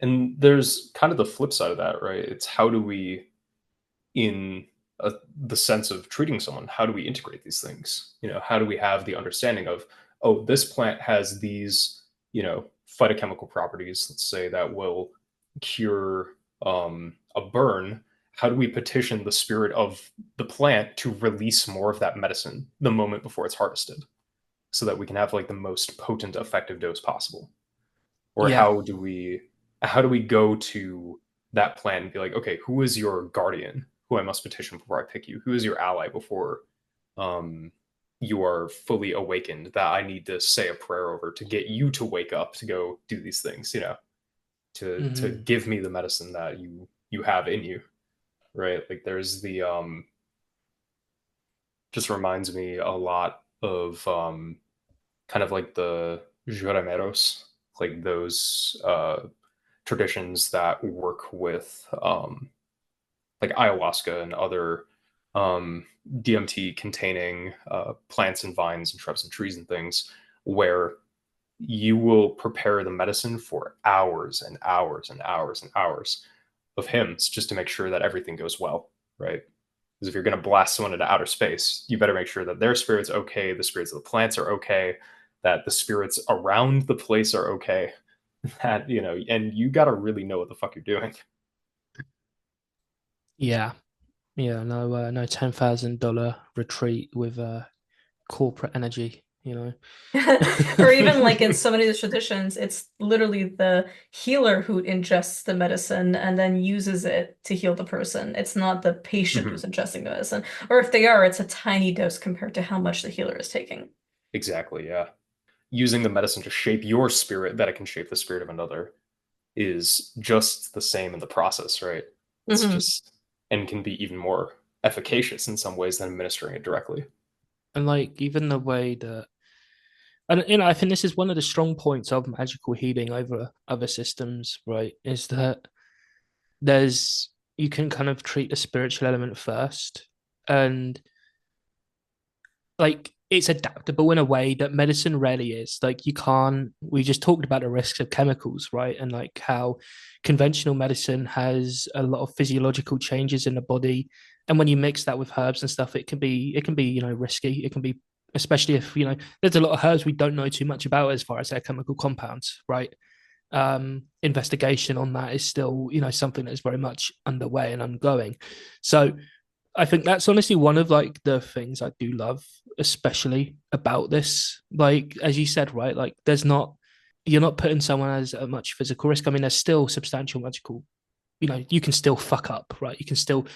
And there's kind of the flip side of that, right? It's how do we, in the sense of treating someone, how do we integrate these things? How do we have the understanding of, oh, this plant has these, phytochemical properties, let's say, that will cure, a burn, how do we petition the spirit of the plant to release more of that medicine the moment before it's harvested, so that we can have like the most potent, effective dose possible? Or Yeah. how do we go to that plant and be like, okay, who is your guardian who I must petition before I pick you? Who is your ally before you are fully awakened, that I need to say a prayer over to get you to wake up to go do these things, to Mhm. give me the medicine that you have in you, right? Like there's the just reminds me a lot of kind of like the Jurameros, like those traditions that work with like ayahuasca and other DMT containing plants and vines and shrubs and trees and things, where you will prepare the medicine for hours and hours and hours and hours of hymns just to make sure that everything goes well, right? Because if you're going to blast someone into outer space, you better make sure that their spirit's okay, the spirits of the plants are okay, that the spirits around the place are okay, that, and you got to really know what the fuck you're doing. Yeah. Yeah. No $10,000 retreat with corporate energy, you know. Or even like in so many of the traditions, it's literally the healer who ingests the medicine and then uses it to heal the person. It's not the patient Mhm. who's ingesting the medicine. Or if they are, it's a tiny dose compared to how much the healer is taking. Exactly, yeah. Using the medicine to shape your spirit that it can shape the spirit of another is just the same in the process, right? It's Hmm. just, and can be even more efficacious in some ways than administering it directly. And like even the way that, and I think this is one of the strong points of magical healing over other systems, right? Is that there's you can kind of treat the spiritual element first, and like it's adaptable in a way that medicine rarely is. Like you can't, we just talked about the risks of chemicals, right? And like how conventional medicine has a lot of physiological changes in the body. And when you mix that with herbs and stuff, it can be, risky. It can be, especially if, there's a lot of herbs we don't know too much about as far as their chemical compounds, right? Investigation on that is still, something that is very much underway and ongoing. So I think that's honestly one of like the things I do love, especially about this. Like as you said, right? Like you're not putting someone as a much physical risk. I mean, there's still substantial magical. You can still fuck up, right? You can still,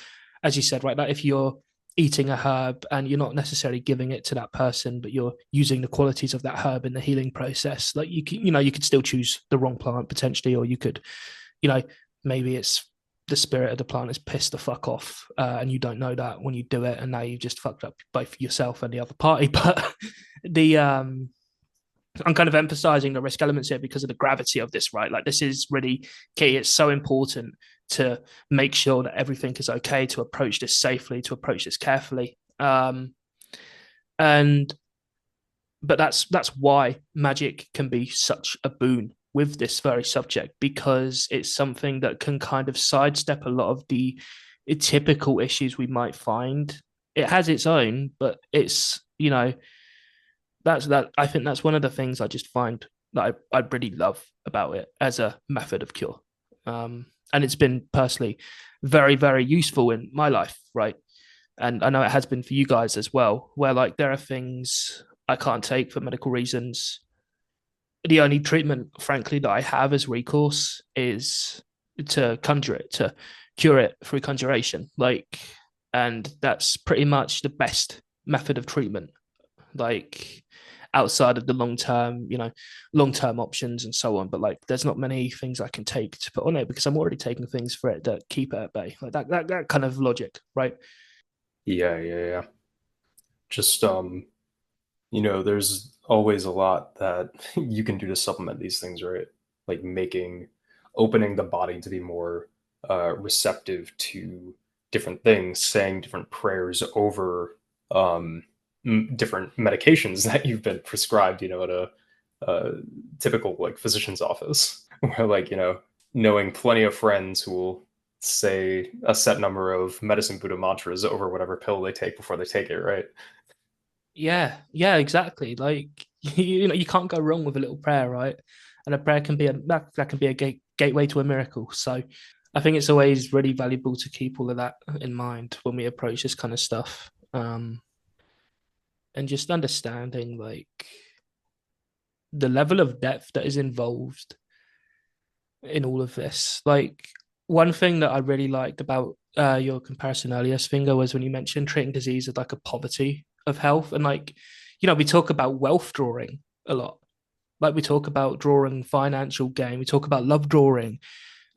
as you said, right? Like if you're eating a herb and you're not necessarily giving it to that person, but you're using the qualities of that herb in the healing process, like you could still choose the wrong plant potentially, or you could, you know, maybe it's the spirit of the plant is pissed the fuck off, and you don't know that when you do it, and now you've just fucked up both yourself and the other party. But the I'm kind of emphasizing the risk elements here because of the gravity of this, right? Like this is really key. It's so important to make sure that everything is okay, to approach this safely, to approach this carefully. And but that's why magic can be such a boon with this very subject, because it's something that can kind of sidestep a lot of the typical issues we might find. It has its own, but it's that I think that's one of the things I just find that I really love about it as a method of cure. And it's been personally very, very useful in my life, right? And I know it has been for you guys as well, where like there are things I can't take for medical reasons. The only treatment, frankly, that I have as recourse is to conjure it, to cure it through conjuration. Like, and that's pretty much the best method of treatment. Like, outside of the long term options and so on. But like, there's not many things I can take to put on it because I'm already taking things for it that keep it at bay. Like that kind of logic, right? Yeah, yeah, yeah. Just there's always a lot that you can do to supplement these things, right? Like opening the body to be more receptive to different things, saying different prayers over different medications that you've been prescribed, at a typical like physician's office, where like, knowing plenty of friends who will say a set number of medicine Buddha mantras over whatever pill they take before they take it, right? Yeah, exactly. Like you can't go wrong with a little prayer, right? And a prayer can be that can be a gateway to a miracle. So I think it's always really valuable to keep all of that in mind when we approach this kind of stuff. And just understanding like the level of depth that is involved in all of this. Like one thing that I really liked about your comparison earlier, Svinga, was when you mentioned treating disease as like a poverty of health. And like, we talk about wealth drawing a lot. Like we talk about drawing financial gain, we talk about love drawing.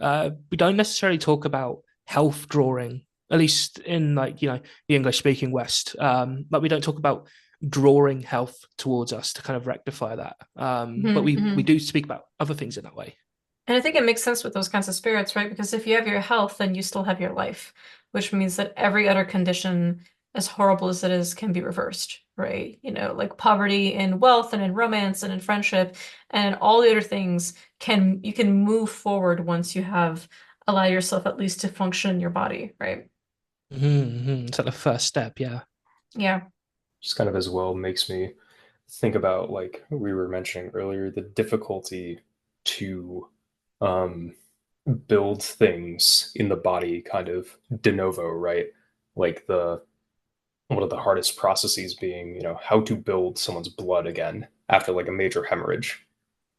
We don't necessarily talk about health drawing, at least in like, the English speaking West. Like we don't talk about drawing health towards us to kind of rectify that. But we do speak about other things in that way. And I think it makes sense with those kinds of spirits, right? Because if you have your health, then you still have your life, which means that every other condition, as horrible as it is, can be reversed, right? Like poverty in wealth and in romance and in friendship and all the other things you can move forward once you have allowed yourself at least to function in your body, right? It's like the first step, yeah. Yeah. Just kind of as well makes me think about, like we were mentioning earlier, the difficulty to build things in the body kind of de novo, right? Like one of the hardest processes being, how to build someone's blood again after like a major hemorrhage.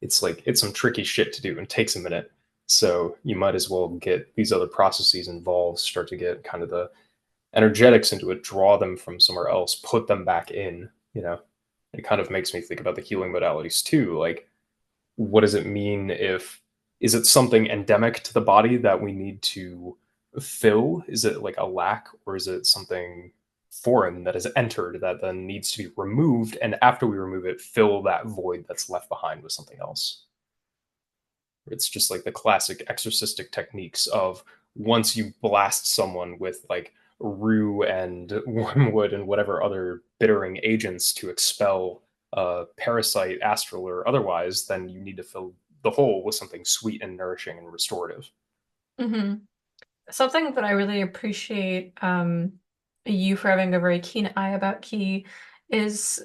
It's like it's some tricky shit to do and takes a minute. So you might as well get these other processes involved, start to get kind of the energetics into it, draw them from somewhere else, put them back in. It kind of makes me think about the healing modalities too. Like, what does it mean is it something endemic to the body that we need to fill? Is it like a lack, or is it something foreign that has entered that then needs to be removed? And after we remove it, fill that void that's left behind with something else. It's just like the classic exorcistic techniques of once you blast someone with like rue and wormwood and whatever other bittering agents to expel a parasite, astral or otherwise, then you need to fill the hole with something sweet and nourishing and restorative. Mm-hmm. Something that I really appreciate you for having a very keen eye about Ki is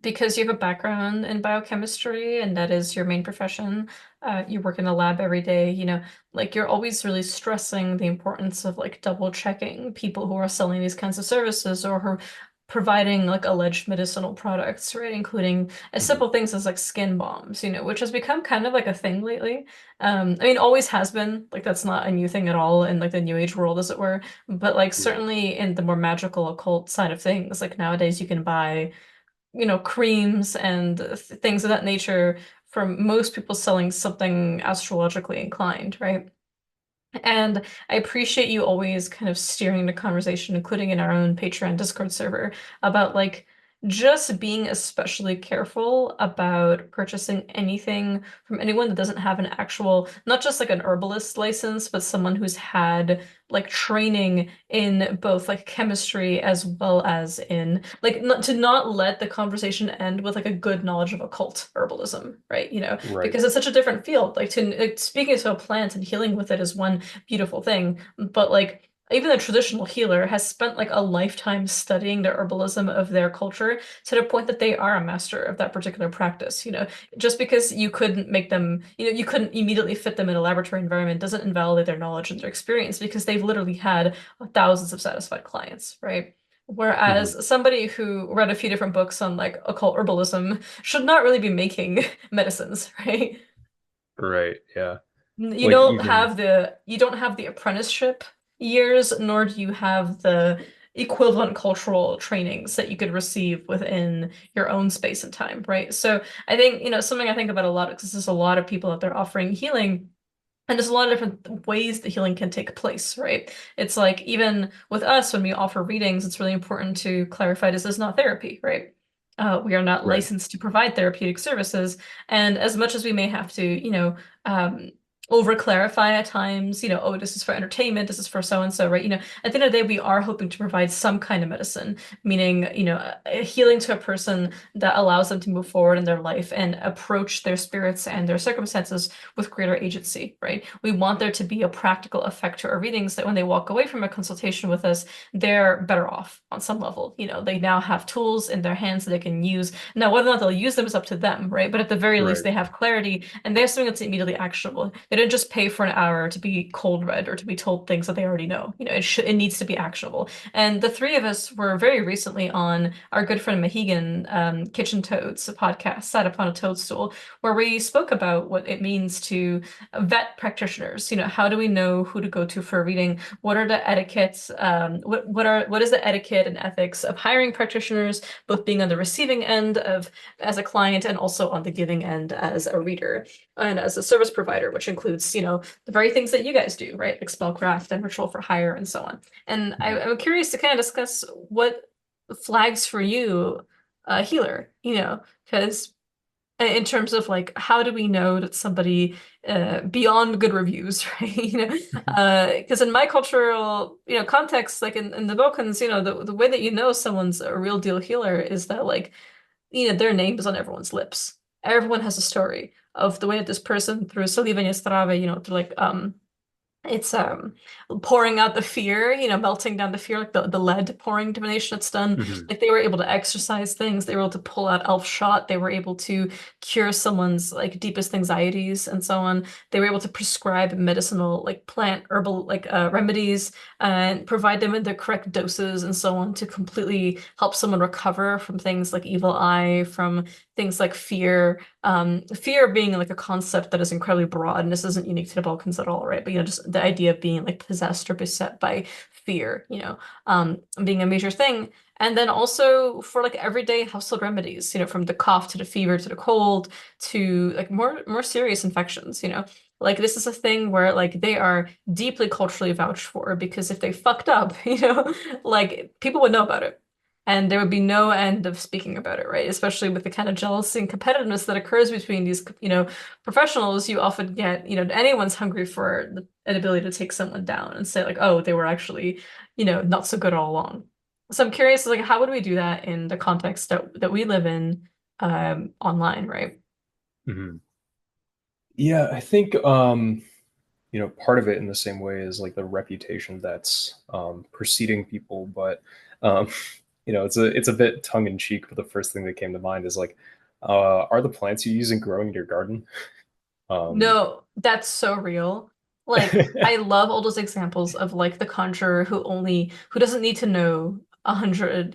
because you have a background in biochemistry and that is your main profession. You work in a lab every day, like you're always really stressing the importance of like double checking people who are selling these kinds of services or who providing like alleged medicinal products, right? Including as simple things as like skin balms, which has become kind of like a thing lately. I mean, always has been, like that's not a new thing at all in like the new age world, as it were. But like certainly in the more magical occult side of things, like nowadays you can buy, creams and things of that nature from most people selling something astrologically inclined, right? And I appreciate you always kind of steering the conversation, including in our own Patreon Discord server, about like just being especially careful about purchasing anything from anyone that doesn't have an actual, not just like an herbalist license, but someone who's had like training in both like chemistry as well as in like to not let the conversation end with like a good knowledge of occult herbalism, right? Right. Because it's such a different field. Like speaking to a plant and healing with it is one beautiful thing, but like even a traditional healer has spent like a lifetime studying the herbalism of their culture to the point that they are a master of that particular practice. Just because you couldn't make them, you couldn't immediately fit them in a laboratory environment doesn't invalidate their knowledge and their experience because they've literally had thousands of satisfied clients, right? Whereas somebody who read a few different books on like occult herbalism should not really be making medicines, right? Right. Yeah. You Like don't even have the apprenticeship years, nor do you have the equivalent cultural trainings that you could receive within your own space and time, right? So I think, something I think about a lot because there's a lot of people out there offering healing. And there's a lot of different ways that healing can take place, right? It's like even with us, when we offer readings, it's really important to clarify this is not therapy, right? We are not right. licensed to provide therapeutic services. And as much as we may have to, over clarify at times, oh, this is for entertainment, this is for so and so, right? At the end of the day, we are hoping to provide some kind of medicine, meaning, a healing to a person that allows them to move forward in their life and approach their spirits and their circumstances with greater agency, right? We want there to be a practical effect to our readings that when they walk away from a consultation with us, they're better off on some level. They now have tools in their hands that they can use. Now, whether or not they'll use them is up to them, right? But at the very least, Right. they have clarity and they have something that's immediately actionable. They didn't just pay for an hour to be cold read or to be told things that they already know. It needs to be actionable. And the three of us were very recently on our good friend Mahegan, Kitchen Toads, a podcast, Sat Upon a Toadstool, where we spoke about what it means to vet practitioners. How do we know who to go to for a reading? What are the etiquettes? What is the etiquette and ethics of hiring practitioners, both being on the receiving end of as a client and also on the giving end as a reader and as a service provider, which includes, the very things that you guys do, right? Like spellcraft and ritual for hire and so on. And I'm curious to kind of discuss what flags for you a healer, because in terms of like how do we know that somebody beyond good reviews, right? Because in my cultural context, like in the Balkans, the way that someone's a real deal healer is that like their name is on everyone's lips. Everyone has a story of the way that this person through Solivanje Strave, through like it's pouring out the fear, melting down the fear, like the lead pouring divination it's done. Like they were able to exercise things, they were able to pull out elf shot, they were able to cure someone's like deepest anxieties and so on. They were able to prescribe medicinal like plant herbal like remedies and provide them in the correct doses and so on to completely help someone recover from things like evil eye, from things like fear. Fear being like a concept that is incredibly broad, and this isn't unique to the Balkans at all, right? But just the idea of being like possessed or beset by fear, being a major thing. And then also for like everyday household remedies, from the cough to the fever to the cold to like more serious infections, Like this is a thing where like they are deeply culturally vouched for, because if they fucked up, like people would know about it. And there would be no end of speaking about it, right? Especially with the kind of jealousy and competitiveness that occurs between these, professionals. You often get, anyone's hungry for an ability to take someone down and say like, oh, they were actually, not so good all along. So I'm curious, like, how would we do that in the context that we live in online, right? Yeah, I think part of it in the same way is like the reputation that's preceding people, but it's a bit tongue in cheek, but the first thing that came to mind is like, are the plants you're using growing in your garden? No, that's so real. Like, I love all those examples of like the conjurer who doesn't need to know 100,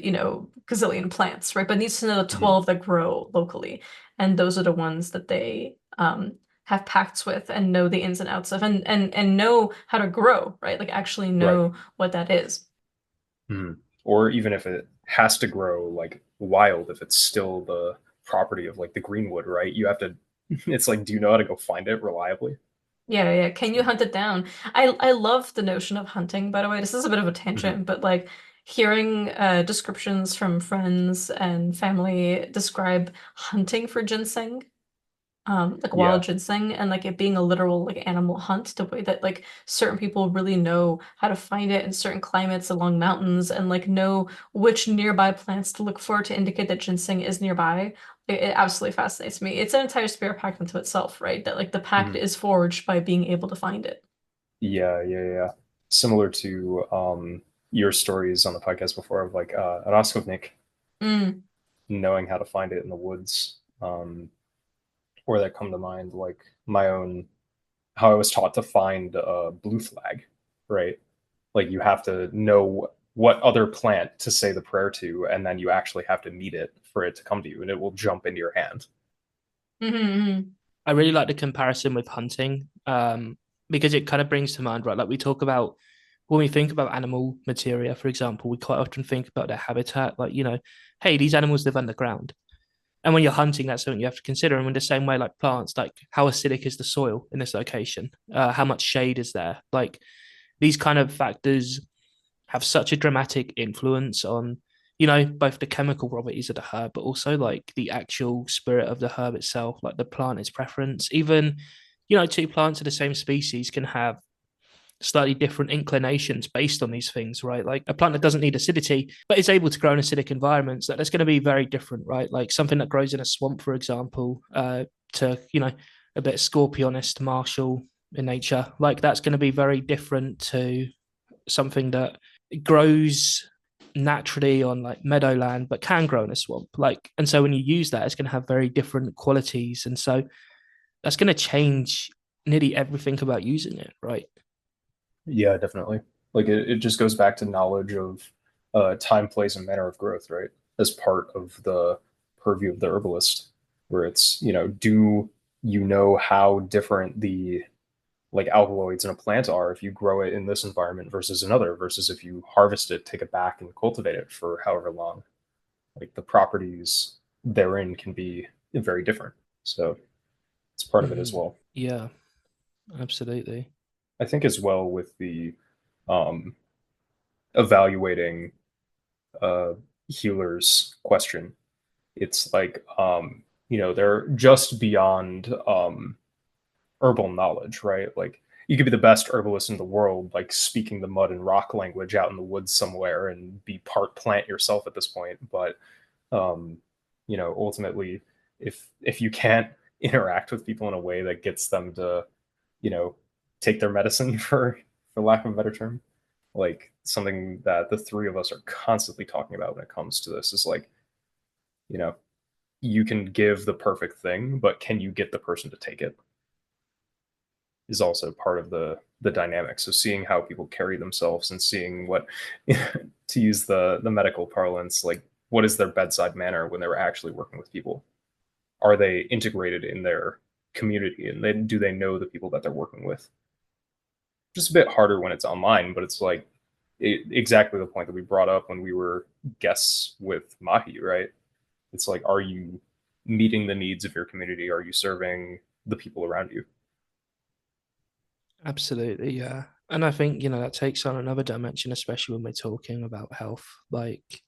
gazillion plants, right? But needs to know the 12 that grow locally. And those are the ones that they have pacts with and know the ins and outs of and know how to grow, right? Like actually know what that is. Or even if it has to grow like wild, if it's still the property of like the greenwood, right? You have to, it's like, do you know how to go find it reliably? Yeah. Can you hunt it down? I love the notion of hunting, by the way. This is a bit of a tangent, but like hearing descriptions from friends and family describe hunting for ginseng, like wild ginseng, and like it being a literal like animal hunt, the way that like certain people really know how to find it in certain climates along mountains and like know which nearby plants to look for to indicate that ginseng is nearby. It absolutely fascinates me. It's an entire spirit pact unto itself, right? That like the pact is forged by being able to find it. Yeah. Similar to your stories on the podcast before of like Raskovnik knowing how to find it in the woods. Or that come to mind, like my own, how I was taught to find a blue flag, right? Like you have to know what other plant to say the prayer to, and then you actually have to meet it for it to come to you, and it will jump into your hand. I really like the comparison with hunting, because it kind of brings to mind, right? Like we talk about when we think about animal materia, for example, we quite often think about their habitat, like, hey, these animals live underground. And when you're hunting, that's something you have to consider. And in the same way, like plants, like how acidic is the soil in this location? How much shade is there? Like these kind of factors have such a dramatic influence on, both the chemical properties of the herb, but also like the actual spirit of the herb itself, like the plant, its preference. Even, two plants of the same species can have slightly different inclinations based on these things, right? Like a plant that doesn't need acidity, but is able to grow in acidic environments, that's going to be very different, right? Like something that grows in a swamp, for example, to, a bit scorpionist, martial in nature, like that's going to be very different to something that grows naturally on like meadowland, but can grow in a swamp. Like, and so when you use that, it's going to have very different qualities. And so that's going to change nearly everything about using it, right? Yeah, definitely. Like it just goes back to knowledge of time, place, and manner of growth, right? As part of the purview of the herbalist, where it's, do you know how different the like alkaloids in a plant are if you grow it in this environment versus another, versus if you harvest it, take it back, and cultivate it for however long. Like the properties therein can be very different. So it's part of it as well. Yeah, absolutely. I think as well with the um, evaluating uh, healers question, it's like they're just beyond herbal knowledge, right? Like you could be the best herbalist in the world, like speaking the mud and rock language out in the woods somewhere and be part plant yourself at this point. But um, ultimately, if you can't interact with people in a way that gets them to, you know, take their medicine for lack of a better term, like something that the three of us are constantly talking about when it comes to this is like, you know, you can give the perfect thing, but can you get the person to take it? Is also part of the dynamic. So seeing how people carry themselves and seeing what, to use the medical parlance, like what is their bedside manner when they're actually working with people? Are they integrated in their community, and do they know the people that they're working with? Just a bit harder when it's online, but it's like exactly the point that we brought up when we were guests with Mahi, right? It's like, are you meeting the needs of your community? Are you serving the people around you? Absolutely, yeah. And I think, that takes on another dimension, especially when we're talking about health, like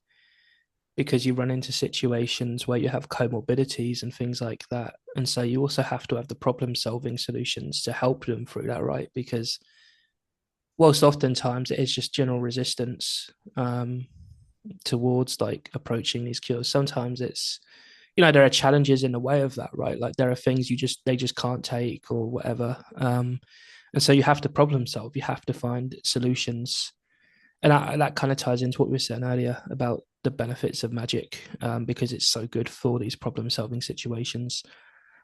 because you run into situations where you have comorbidities and things like that. And so you also have to have the problem solving solutions to help them through that, right? Because whilst oftentimes it is just general resistance towards like approaching these cures, sometimes it's, there are challenges in the way of that, right? Like there are things they just can't take or whatever. And so you have to problem solve, you have to find solutions. And that kind of ties into what we were saying earlier about the benefits of magic, because it's so good for these problem solving situations.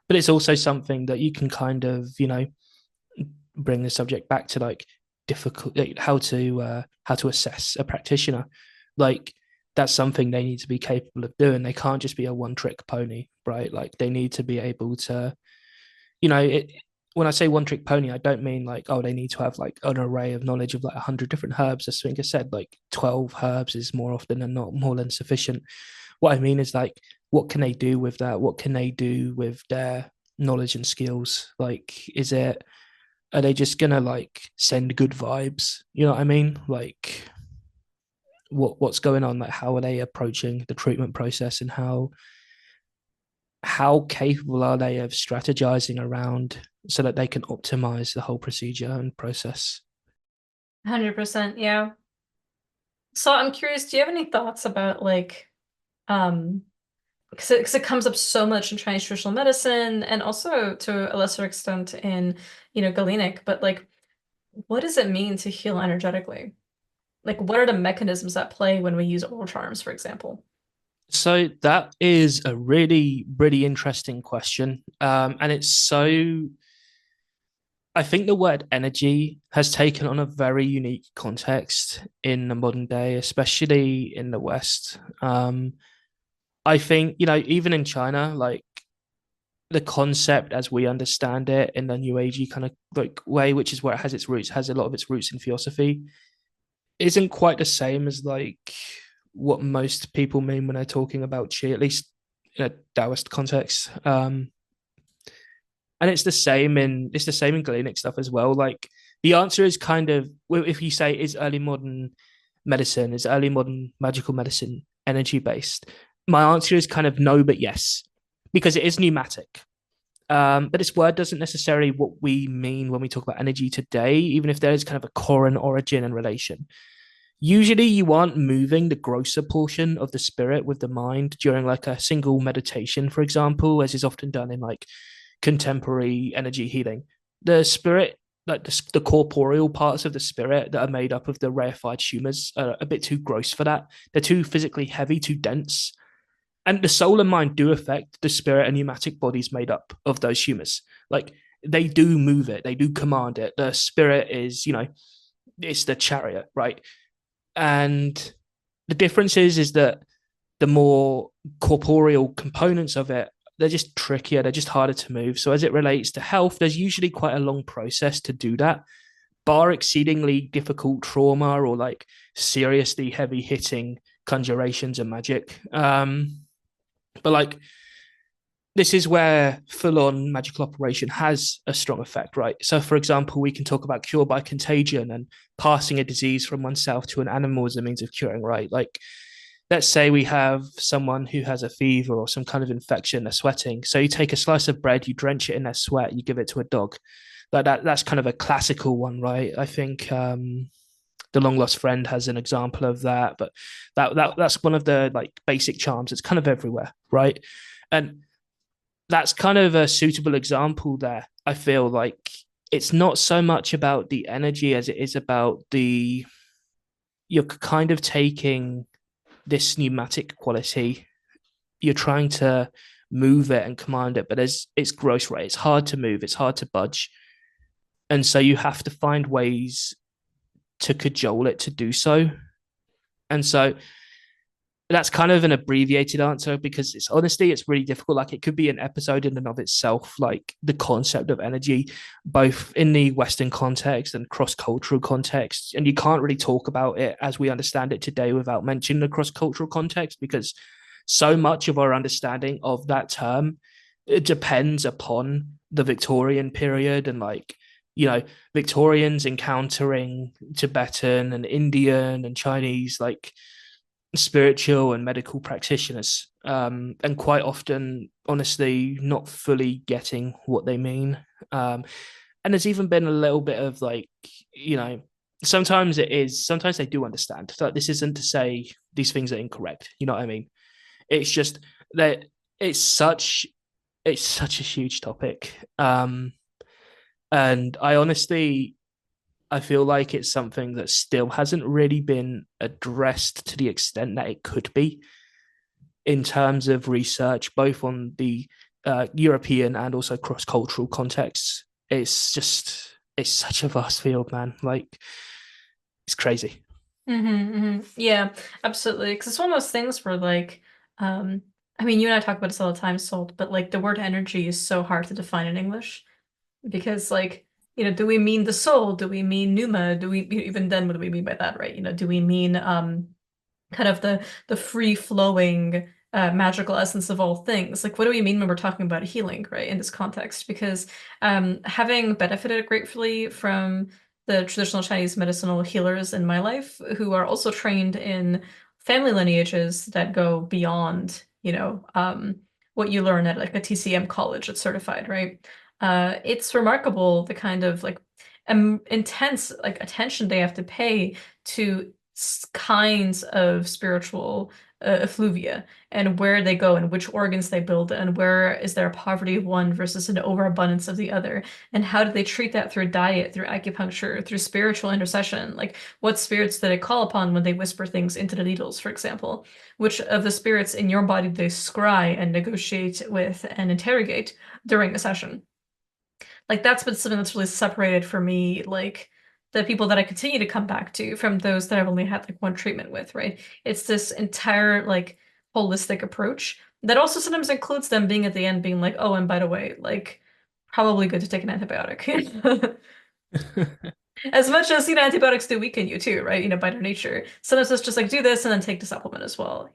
But it's also something that you can kind of, bring the subject back to like difficult, like how to assess a practitioner. Like that's something they need to be capable of doing. They can't just be a one trick pony, right? Like they need to be able to, it, when I say one trick pony, I don't mean like, oh, they need to have like an array of knowledge of like 100 different herbs. As Svinka said, like 12 herbs is more often than not more than sufficient. What I mean is like, what can they do with that? What can they do with their knowledge and skills? Like, are they just gonna like send good vibes? You know what I mean? Like, what's going on? Like, how are they approaching the treatment process, and how capable are they of strategizing around so that they can optimize the whole procedure and process? 100%, yeah. So I'm curious, do you have any thoughts about like, because it comes up so much in Chinese traditional medicine and also to a lesser extent in, Galenic, but like, what does it mean to heal energetically? Like, what are the mechanisms at play when we use oral charms, for example? So that is a really, really interesting question. And it's so, I think the word energy has taken on a very unique context in the modern day, especially in the West. I think, even in China, like the concept as we understand it in the new agey kind of like way, which is where it has its roots, has a lot of its roots in theosophy, isn't quite the same as like what most people mean when they're talking about chi, at least in a Taoist context. And it's the same in Galenic stuff as well. Like the answer is kind of, if you say is early modern medicine, is early modern magical medicine energy based, my answer is kind of no, but yes, because it is pneumatic. But this word doesn't necessarily what we mean when we talk about energy today, even if there is kind of a core and origin and relation. Usually, you aren't moving the grosser portion of the spirit with the mind during like a single meditation, for example, as is often done in like contemporary energy healing. The spirit, like the corporeal parts of the spirit that are made up of the reified humours, are a bit too gross for that. They're too physically heavy, too dense. And the soul and mind do affect the spirit and pneumatic bodies made up of those humours. Like they do move it, they do command it. The spirit is, it's the chariot, right? And the difference is that the more corporeal components of it, they're just trickier, they're just harder to move. So as it relates to health, there's usually quite a long process to do that, bar exceedingly difficult trauma or like seriously heavy hitting conjurations and magic. But like, this is where full-on magical operation has a strong effect, right? So, for example, we can talk about cure by contagion and passing a disease from oneself to an animal as a means of curing, right? Like, let's say we have someone who has a fever or some kind of infection, they're sweating. So you take a slice of bread, you drench it in their sweat, you give it to a dog. That's kind of a classical one, right? I think the long lost friend has an example of that, but that's one of the like basic charms. It's kind of everywhere, right? And that's kind of a suitable example there. I feel like it's not so much about the energy as it is about you're kind of taking this pneumatic quality, you're trying to move it and command it, but it's gross, right? It's hard to move, it's hard to budge. And so you have to find ways to cajole it to do so. And so that's kind of an abbreviated answer because it's really difficult. Like it could be an episode in and of itself, like the concept of energy, both in the Western context and cross-cultural context. And you can't really talk about it as we understand it today without mentioning the cross-cultural context, because so much of our understanding of that term, it depends upon the Victorian period and like, Victorians encountering Tibetan and Indian and Chinese, like spiritual and medical practitioners, and quite often, honestly, not fully getting what they mean. And there's even been a little bit of like, sometimes they do understand. So this isn't to say these things are incorrect. You know what I mean? It's just that it's such a huge topic. And I feel like it's something that still hasn't really been addressed to the extent that it could be in terms of research, both on the European and also cross-cultural contexts. It's such a vast field, man. Like, it's crazy. Yeah, absolutely. Because it's one of those things where, like, I mean, you and I talk about this all the time, Salt, but like the word energy is so hard to define in English because, like, do we mean the soul? Do we mean pneuma? Do we even then what do we mean by that, right? Do we mean kind of the free flowing magical essence of all things? Like, what do we mean when we're talking about healing, right? In this context, because having benefited gratefully from the traditional Chinese medicinal healers in my life, who are also trained in family lineages that go beyond, what you learn at like a TCM college that's certified, right? It's remarkable the kind of like intense like attention they have to pay to kinds of spiritual effluvia and where they go and which organs they build and where is there a poverty of one versus an overabundance of the other, and how do they treat that through diet, through acupuncture, through spiritual intercession. Like, what spirits do they call upon when they whisper things into the needles, for example? Which of the spirits in your body do they scry and negotiate with and interrogate during a session? Like, that's been something that's really separated for me, like the people that I continue to come back to from those that I've only had like one treatment with, right? It's this entire like holistic approach that also sometimes includes them being at the end being like, oh, and by the way, like probably good to take an antibiotic. As much as, antibiotics do weaken you too, right? By their nature. Sometimes it's just like do this and then take the supplement as well.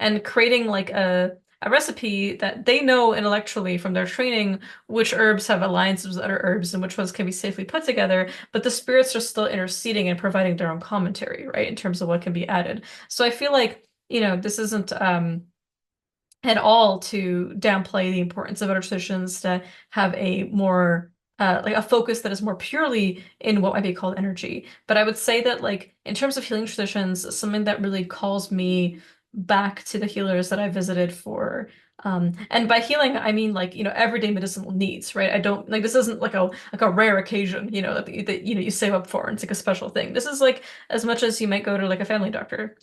And creating like a recipe that they know intellectually from their training which herbs have alliances with other herbs and which ones can be safely put together, but the spirits are still interceding and providing their own commentary, right, in terms of what can be added. So I feel like, this isn't at all to downplay the importance of other traditions that have a more like a focus that is more purely in what might be called energy. But I would say that, like, in terms of healing traditions, something that really calls me back to the healers that I visited for, and by healing I mean like, everyday medicinal needs, right? I don't like this isn't like a rare occasion, that you save up for and it's like a special thing. This is like as much as you might go to like a family doctor,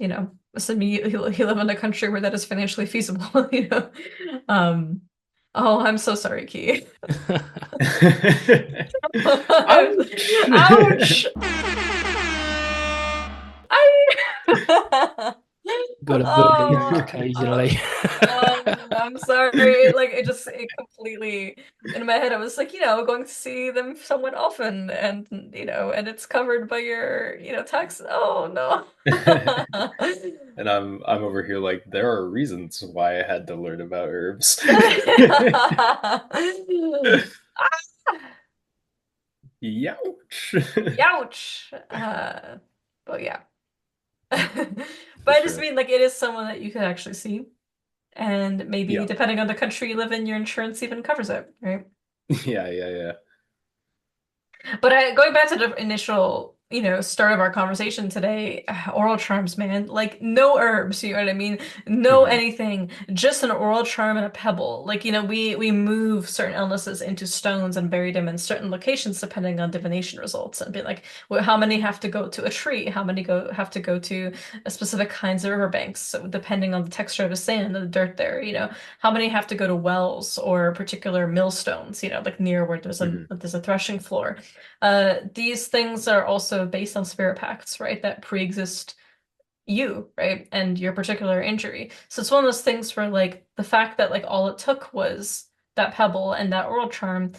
assuming you live in a country where that is financially feasible, um Oh, I'm so sorry, Key. Ouch! Ouch! I Gotta bully oh, occasionally. I'm sorry. Like it completely in my head. I was like, going to see them somewhat often, and and it's covered by your, tax. Oh no. And I'm over here like there are reasons why I had to learn about herbs. Youch. Youch. But yeah. For But I just sure. mean like it is someone that you could actually see. And maybe Yeah. depending on the country you live in, your insurance even covers it, right? Yeah. But going back to the initial, start of our conversation today, oral charms, man, like no herbs, you know what I mean? No Mhm. anything, just an oral charm and a pebble. Like, we move certain illnesses into stones and bury them in certain locations depending on divination results and be like, well, how many have to go to a tree? How many have to go to a specific kinds of riverbanks? So depending on the texture of the sand and the dirt there, how many have to go to wells or particular millstones, like near where Mhm. there's a threshing floor. These things are also based on spirit pacts, right? That pre-exist you, right? And your particular injury. So it's one of those things where like the fact that like all it took was that pebble and that oral charm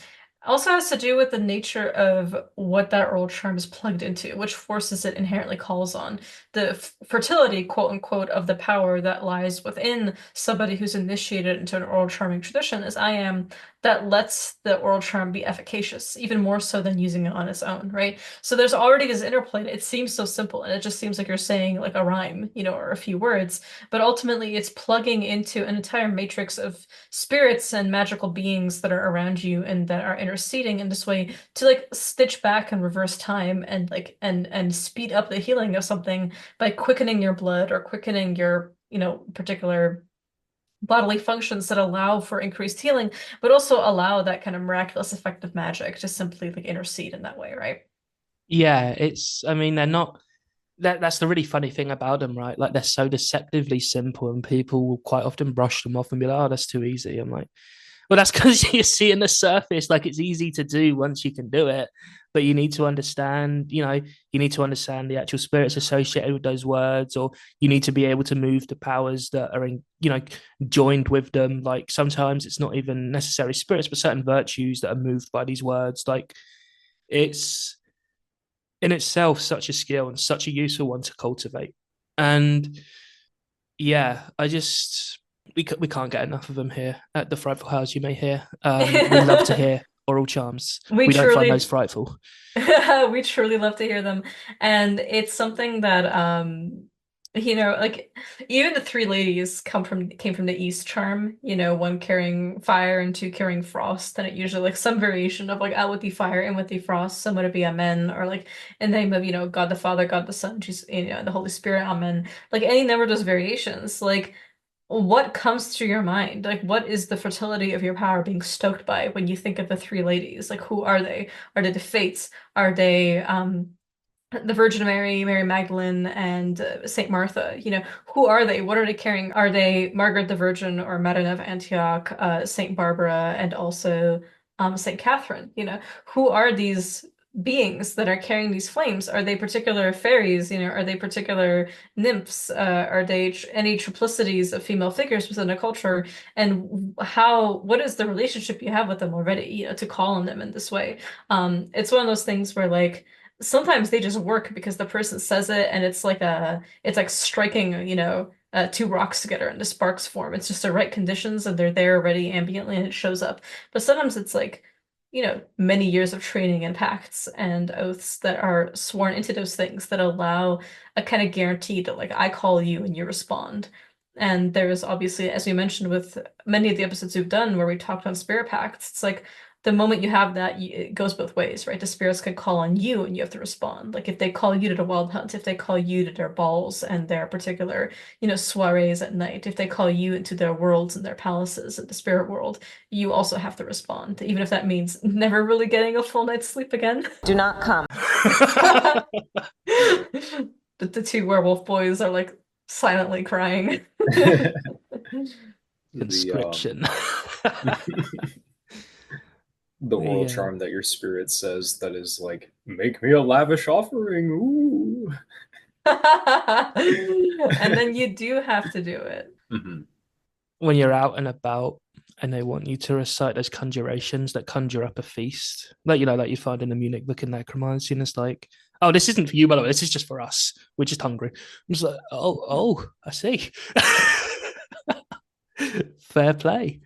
also has to do with the nature of what that oral charm is plugged into, which forces it inherently calls on. The fertility, quote unquote, of the power that lies within somebody who's initiated into an oral charming tradition, as I am, that lets the oral charm be efficacious, even more so than using it on its own, right? So there's already this interplay. It seems so simple, and it just seems like you're saying like a rhyme, or a few words, but ultimately it's plugging into an entire matrix of spirits and magical beings that are around you and that are interceding in this way to like stitch back and reverse time and like and speed up the healing of something by quickening your blood or quickening your, particular bodily functions that allow for increased healing, but also allow that kind of miraculous effect of magic to simply like intercede in that way, right? Yeah, I mean, they're not that's the really funny thing about them, right? Like they're so deceptively simple, and people will quite often brush them off and be like, "Oh, that's too easy." I'm like, well, that's because you see in the surface, like it's easy to do once you can do it, but you need to understand, you need to understand the actual spirits associated with those words, or you need to be able to move the powers that are joined with them. Like sometimes it's not even necessary spirits, but certain virtues that are moved by these words. Like it's in itself such a skill and such a useful one to cultivate. And yeah, we can't get enough of them here at the Frightful House. You may hear. We love to hear oral charms. We We don't find truly those frightful. we truly love to hear them. And it's something that like even the three ladies came from the East charm, one carrying fire and two carrying frost, and it usually like some variation of like out with the fire, in with the frost, some would it be amen, or like in the name of, God the Father, God the Son, Jesus, the Holy Spirit, amen. Like any number of those variations, like what comes to your mind? Like, what is the fertility of your power being stoked by when you think of the three ladies? Like, who are they? Are they the Fates? Are they the Virgin Mary, Mary Magdalene, and Saint Martha? Who are they? What are they carrying? Are they Margaret the Virgin or Madonna of Antioch, Saint Barbara, and also Saint Catherine? Who are these beings that are carrying these flames? Are they particular fairies? Are they particular nymphs? Are they any triplicities of female figures within a culture? And what is the relationship you have with them already, to call on them in this way? It's one of those things where like sometimes they just work because the person says it and it's like striking, two rocks together and the sparks form. It's just the right conditions and they're there already ambiently and it shows up. But sometimes it's like, many years of training and pacts and oaths that are sworn into those things that allow a kind of guarantee that like I call you and you respond. And there's obviously, as we mentioned with many of the episodes we've done where we talked on spirit pacts, it's like the moment you have that, it goes both ways, right? The spirits can call on you and you have to respond. Like if they call you to the wild hunt, if they call you to their balls and their particular, soirees at night, if they call you into their worlds and their palaces in the spirit world, you also have to respond, even if that means never really getting a full night's sleep again. Do not come. The two werewolf boys are like silently crying. Conscription. The oral Yeah. charm that your spirit says that is like, make me a lavish offering. Ooh. And then you do have to do it. Mhm. When you're out and about and they want you to recite those conjurations that conjure up a feast, like like you find in the Munich Book of Necromancy, and it's like, oh, this isn't for you, by the way. This is just for us. We're just hungry. I'm just like, oh, I see. Fair play.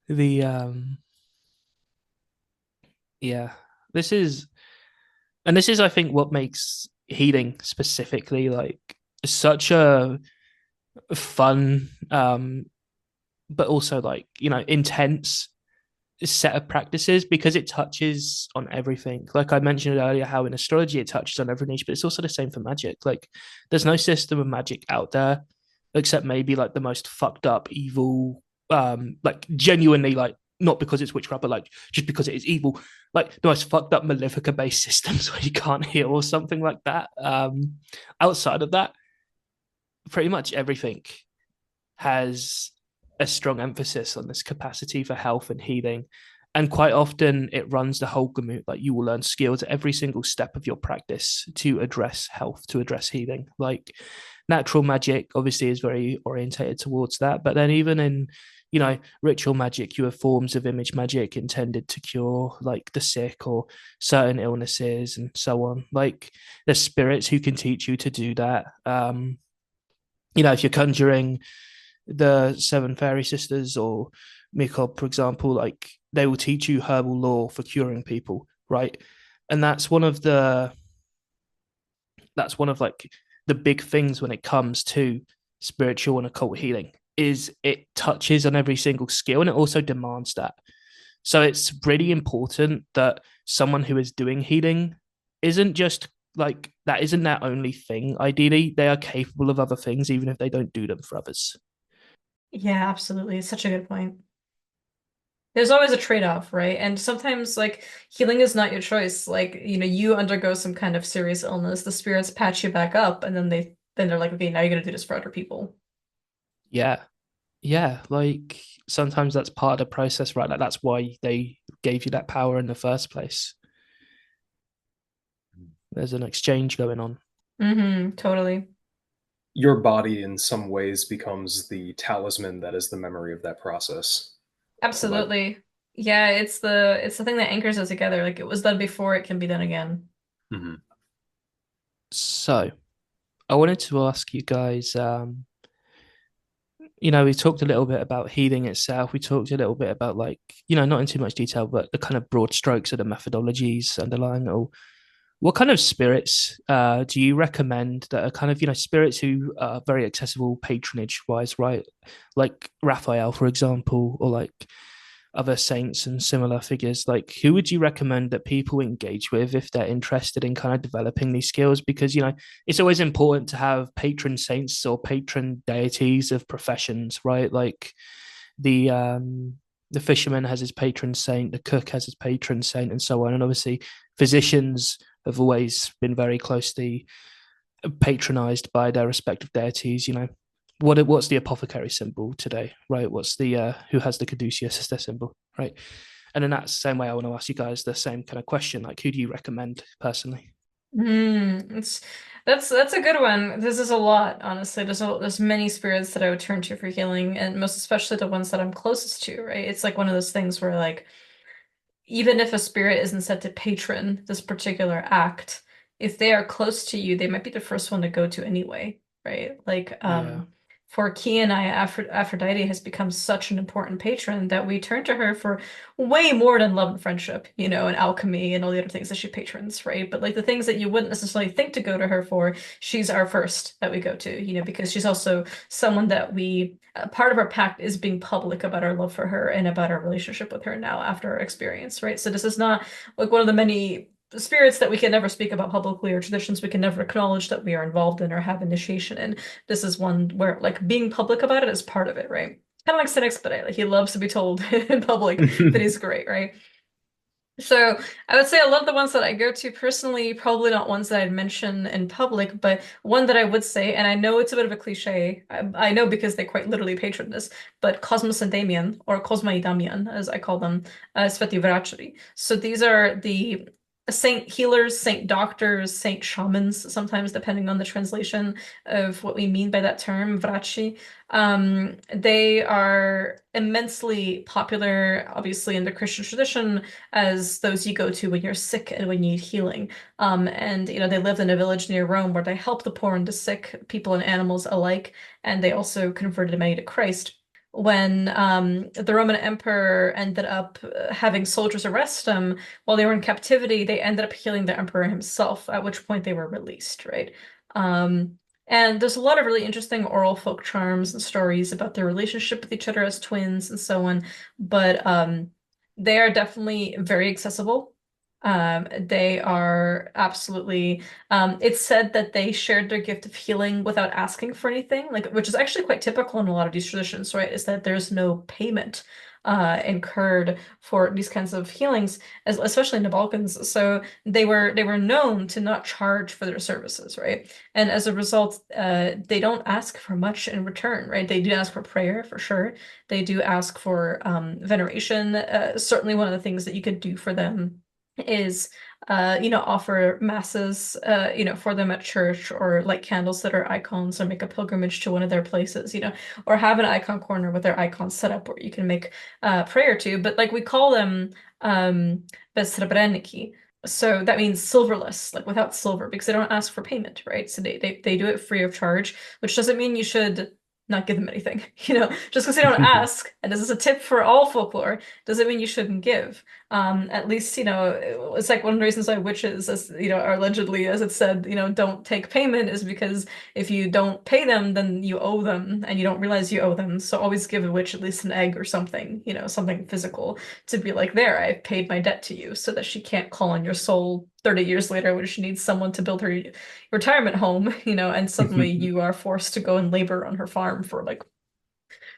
The yeah, this is I think what makes healing specifically like such a fun but also like intense set of practices, because it touches on everything. Like I mentioned earlier, how in astrology it touches on every niche, but it's also the same for magic. Like there's no system of magic out there except maybe like the most fucked up evil, like genuinely, like not because it's witchcraft, but like just because it is evil, like the most fucked up Malefica based systems where you can't heal or something like that. Outside of that, pretty much everything has a strong emphasis on this capacity for health and healing. And quite often it runs the whole gamut. Like you will learn skills at every single step of your practice to address health, to address healing. Like natural magic obviously is very orientated towards that. But then even in, ritual magic, you have forms of image magic intended to cure like the sick or certain illnesses and so on. Like there's spirits who can teach you to do that. If you're conjuring the Seven Fairy Sisters or Mikob, for example, like they will teach you herbal lore for curing people, right? And that's one of like the big things when it comes to spiritual and occult healing, is it touches on every single skill and it also demands that. So it's really important that someone who is doing healing isn't just like that, isn't their only thing. Ideally, they are capable of other things, even if they don't do them for others. Yeah, absolutely. It's such a good point. There's always a trade-off, right? And sometimes like healing is not your choice. Like, you undergo some kind of serious illness, the spirits patch you back up, and then they're like, okay, now you're gonna do this for other people. Yeah. Yeah. Like sometimes that's part of the process, right? Like that's why they gave you that power in the first place. There's an exchange going on. Mm-hmm, totally. Your body, in some ways, becomes the talisman that is the memory of that process. But Absolutely. Yeah, it's the thing that anchors it together. Like it was done before, it can be done again. mhm. So I wanted to ask you guys, we talked a little bit about healing itself. We talked a little bit about like, not in too much detail, but the kind of broad strokes of the methodologies underlying it all. What kind of spirits do you recommend that are kind of, spirits who are very accessible patronage wise, right? Like Raphael, for example, or like other saints and similar figures. Like, who would you recommend that people engage with if they're interested in kind of developing these skills? Because, it's always important to have patron saints or patron deities of professions, right? Like the fisherman has his patron saint, the cook has his patron saint, and so on. And obviously, physicians have always been very closely patronized by their respective deities. What's the apothecary symbol today, right? What's the who has the caduceus as their symbol, right? And in that same way, I want to ask you guys the same kind of question: like, who do you recommend personally? It's that's a good one. This is a lot, honestly. There's many spirits that I would turn to for healing, and most especially the ones that I'm closest to, right? It's like one of those things where like even if a spirit isn't set to patron this particular act, if they are close to you, they might be the first one to go to anyway, right? Like, Yeah, for Key and I, Aphrodite has become such an important patron that we turn to her for way more than love and friendship, and alchemy and all the other things that she patrons, right? But like the things that you wouldn't necessarily think to go to her for, she's our first that we go to, because she's also someone that part of our pact is being public about our love for her and about our relationship with her now after our experience, right? So this is not like one of the many spirits that we can never speak about publicly or traditions we can never acknowledge that we are involved in or have initiation in. This is one where like being public about it is part of it, right? Kind of like Cynics, but like he loves to be told in public that he's great, right? So I would say a lot of the ones that I go to personally, probably not ones that I'd mention in public, but one that I would say, and I know it's a bit of a cliche, I know because they quite literally patron this, but Cosmos and Damian, or Cosma y Damian, as I call them, Sveti Vrachri. So these are the saint healers, saint doctors, saint shamans, sometimes depending on the translation of what we mean by that term, Vrachi. They are immensely popular, obviously, in the Christian tradition as those you go to when you're sick and when you need healing. And they lived in a village near Rome where they helped the poor and the sick, people and animals alike, and they also converted many to Christ. When the Roman Emperor ended up having soldiers arrest them while they were in captivity, they ended up healing the emperor himself, at which point they were released, right? And there's a lot of really interesting oral folk charms and stories about their relationship with each other as twins and so on. But they are definitely very accessible. They are absolutely, it's said that they shared their gift of healing without asking for anything, like which is actually quite typical in a lot of these traditions, right? Is that there's no payment incurred for these kinds of healings, especially in the Balkans. So they were known to not charge for their services, right? And as a result, they don't ask for much in return, right? They do ask for prayer for sure. They do ask for veneration. Certainly, one of the things that you could do for them is offer masses for them at church, or light candles that are icons, or make a pilgrimage to one of their places, or have an icon corner with their icons set up where you can make prayer to. But like we call them bezsrebreniki. So that means silverless, like without silver, because they don't ask for payment, right? So they do it free of charge, which doesn't mean you should not give them anything, just because they don't ask. And this is a tip for all folklore, doesn't mean you shouldn't give. At least, it's like one of the reasons why witches, as are allegedly, as it said, don't take payment, is because if you don't pay them, then you owe them and you don't realize you owe them. So always give a witch at least an egg or something, something physical, to be like, there, I've paid my debt to you, so that she can't call on your soul 30 years later when she needs someone to build her retirement home, and suddenly you are forced to go and labor on her farm for like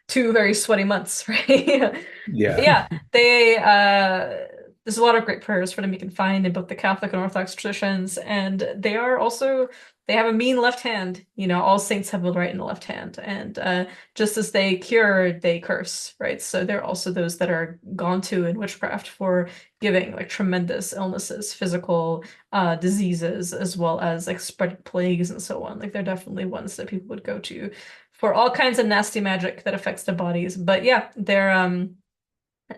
2 very sweaty months, right? Yeah. Yeah, there's a lot of great prayers for them you can find in both the Catholic and Orthodox traditions, and they have a mean left hand. All saints have a right and a left hand, and just as they cure, they curse, right? So there are also those that are gone to in witchcraft for giving like tremendous illnesses, physical diseases, as well as like spread plagues and so on. Like they're definitely ones that people would go to for all kinds of nasty magic that affects their bodies. But yeah, they're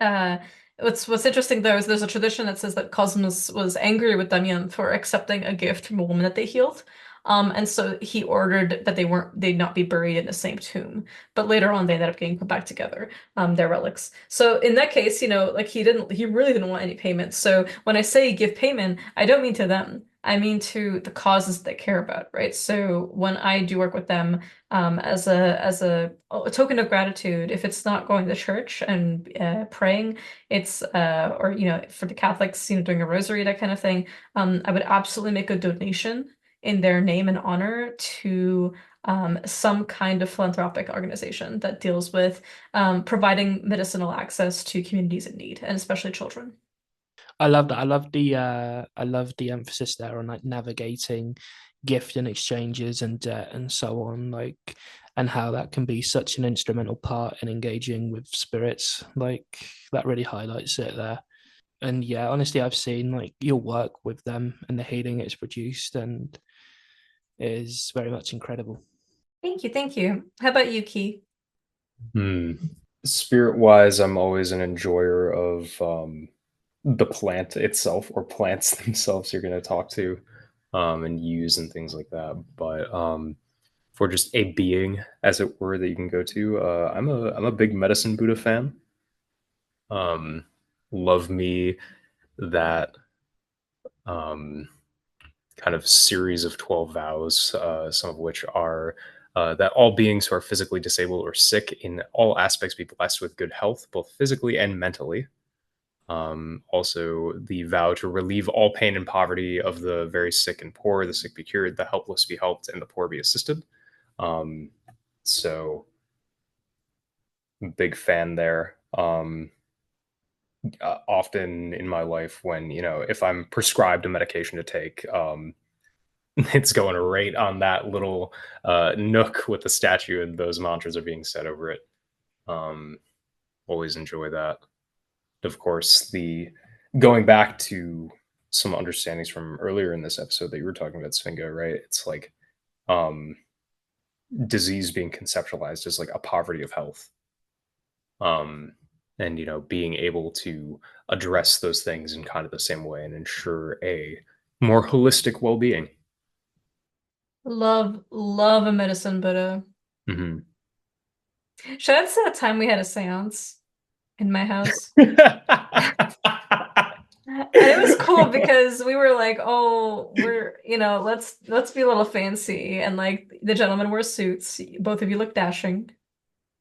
uh what's interesting though is there's a tradition that says that Cosmos was angry with Damian for accepting a gift from a woman that they healed. And so he ordered that they'd not be buried in the same tomb. But later on they ended up getting put back together, their relics. So in that case, like he really didn't want any payment. So when I say give payment, I don't mean to them. I mean to the causes they care about, right? So when I do work with them, as a token of gratitude, if it's not going to church and praying, it's or for the Catholics, doing a rosary, that kind of thing, I would absolutely make a donation in their name and honor to some kind of philanthropic organization that deals with providing medicinal access to communities in need, and especially children. I love that. I love the emphasis there on like navigating gift and exchanges and debt and so on, like, and how that can be such an instrumental part in engaging with spirits. Like that really highlights it there. And yeah, honestly, I've seen like your work with them and the healing it's produced, and it is very much incredible. Thank you, thank you. How about you, Key? Spirit wise, I'm always an enjoyer of the plant itself, or plants themselves you're going to talk to and use and things like that. But for just a being, as it were, that you can go to, I'm a big Medicine Buddha fan. Um, love me that um, kind of series of 12 vows, some of which are that all beings who are physically disabled or sick in all aspects be blessed with good health, both physically and mentally. Also, the vow to relieve all pain and poverty of the very sick and poor, the sick be cured, the helpless be helped, and the poor be assisted. So, big fan there. often in my life when, if I'm prescribed a medication to take, it's going right on that little nook with the statue, and those mantras are being said over it. Um, Always enjoy that. Of course, the going back to some understandings from earlier in this episode that you were talking about, Svinga, right? It's like um, disease being conceptualized as like a poverty of health. Um, and being able to address those things in kind of the same way and ensure a more holistic well-being. Love a medicine Buddha. Mhm. Should I say that time we had a seance in my house? And it was cool because we were like, oh, let's be a little fancy. And like the gentlemen wear suits. Both of you look dashing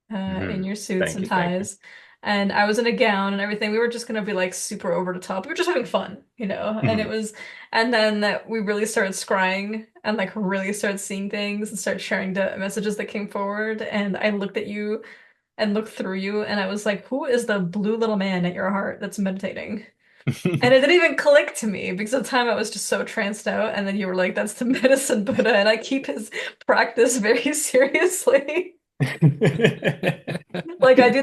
in your suits Thank and you, thank you. ties. And I was in a gown and everything. We were just gonna be like super over the top. We were just having fun, And it Mhm. was, and then we really started scrying and like really started seeing things and started sharing the messages that came forward. And I looked at you and looked through you, and I was like, who is the blue little man at your heart that's meditating? And it didn't even click to me because at the time I was just so tranced out. And then you were like, that's the medicine Buddha. And I keep his practice very seriously. Like I do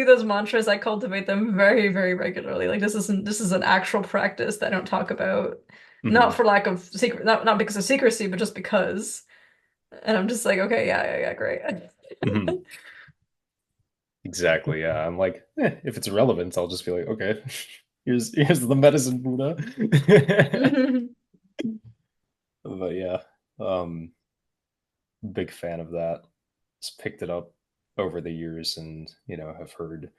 those mantras, I cultivate them very, very regularly. Like this is an actual practice that I don't talk about. Not Mhm. for lack of secret, not because of secrecy, but just because. And I'm just like, okay, yeah, great. Mhm. Exactly. Yeah. I'm like, if it's relevant, I'll just be like, okay, here's the medicine Buddha. But yeah, um, big fan of that. Just picked it up over the years, and have heard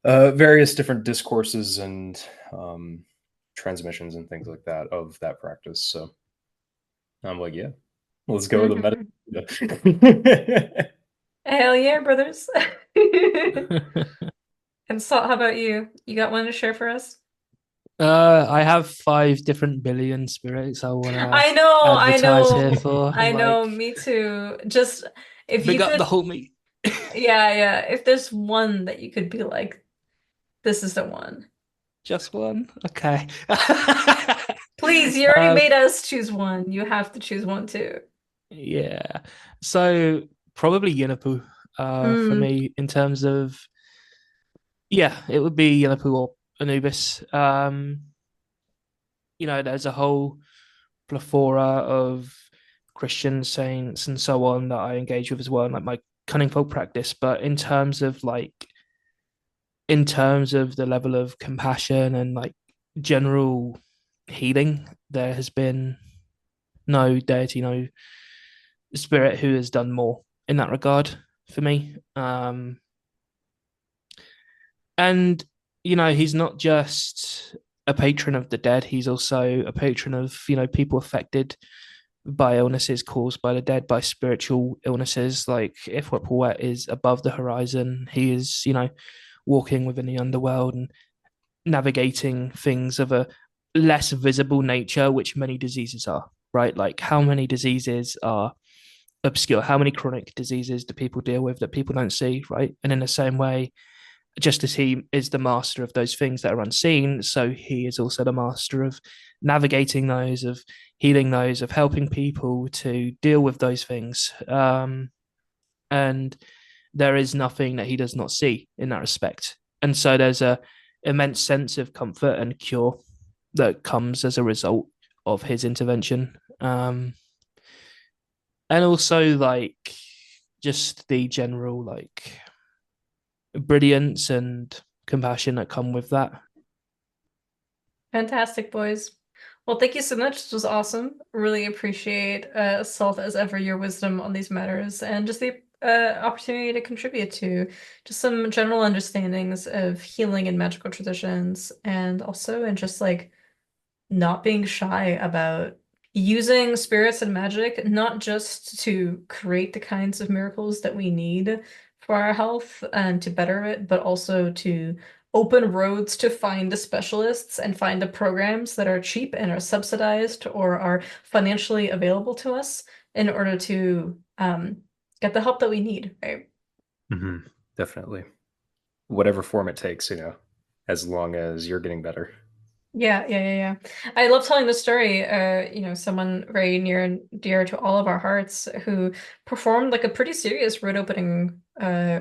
various different discourses and transmissions and things like that of that practice. So I'm like, yeah, let's go with the Mhm. medicine. Hell yeah, brothers. And Salt, how about you? You got one to share for us? I have 5 different billion spirits I want to I advertise here know, for. I know, Like, me too. Just if big you up the could, homie. yeah, if there's one that you could be like, this is the one. Just one? Okay. Please, you already Um, made us choose one. You have to choose one too. yeah. So probably Yinapu, for Mm, me in terms of, yeah, it would be Yinapu or Anubis. There's a whole plethora of Christian saints and so on that I engage with as well, like my cunning folk practice. But in terms of the level of compassion and like general healing, there has been no deity, no spirit who has done more in that regard for me. And he's not just a patron of the dead; he's also a patron of people affected by illnesses caused by the dead, by spiritual illnesses. Like if Whipplewet is above the horizon, he is walking within the underworld and navigating things of a less visible nature, which many diseases are. Right, like how many diseases are obscure? How many chronic diseases do people deal with that people don't see? Right, and in the same way, just as he is the master of those things that are unseen, so he is also the master of navigating those, of healing those, of helping people to deal with those things. And there is nothing that he does not see in that respect. And so there's a immense sense of comfort and cure that comes as a result of his intervention. And also like just the general like brilliance and compassion that come with that. fantastic, boys. Well, thank you so much. This was awesome. Really appreciate Salt as ever your wisdom on these matters and just the opportunity to contribute to just some general understandings of healing and magical traditions, and also in just like not being shy about using spirits and magic, not just to create the kinds of miracles that we need for our health and to better it, but also to open roads to find the specialists and find the programs that are cheap and are subsidized or are financially available to us in order to get the help that we need, right? Definitely. Whatever form it takes, as long as you're getting better. Yeah. I love telling the story. Someone very near and dear to all of our hearts who performed like a pretty serious road opening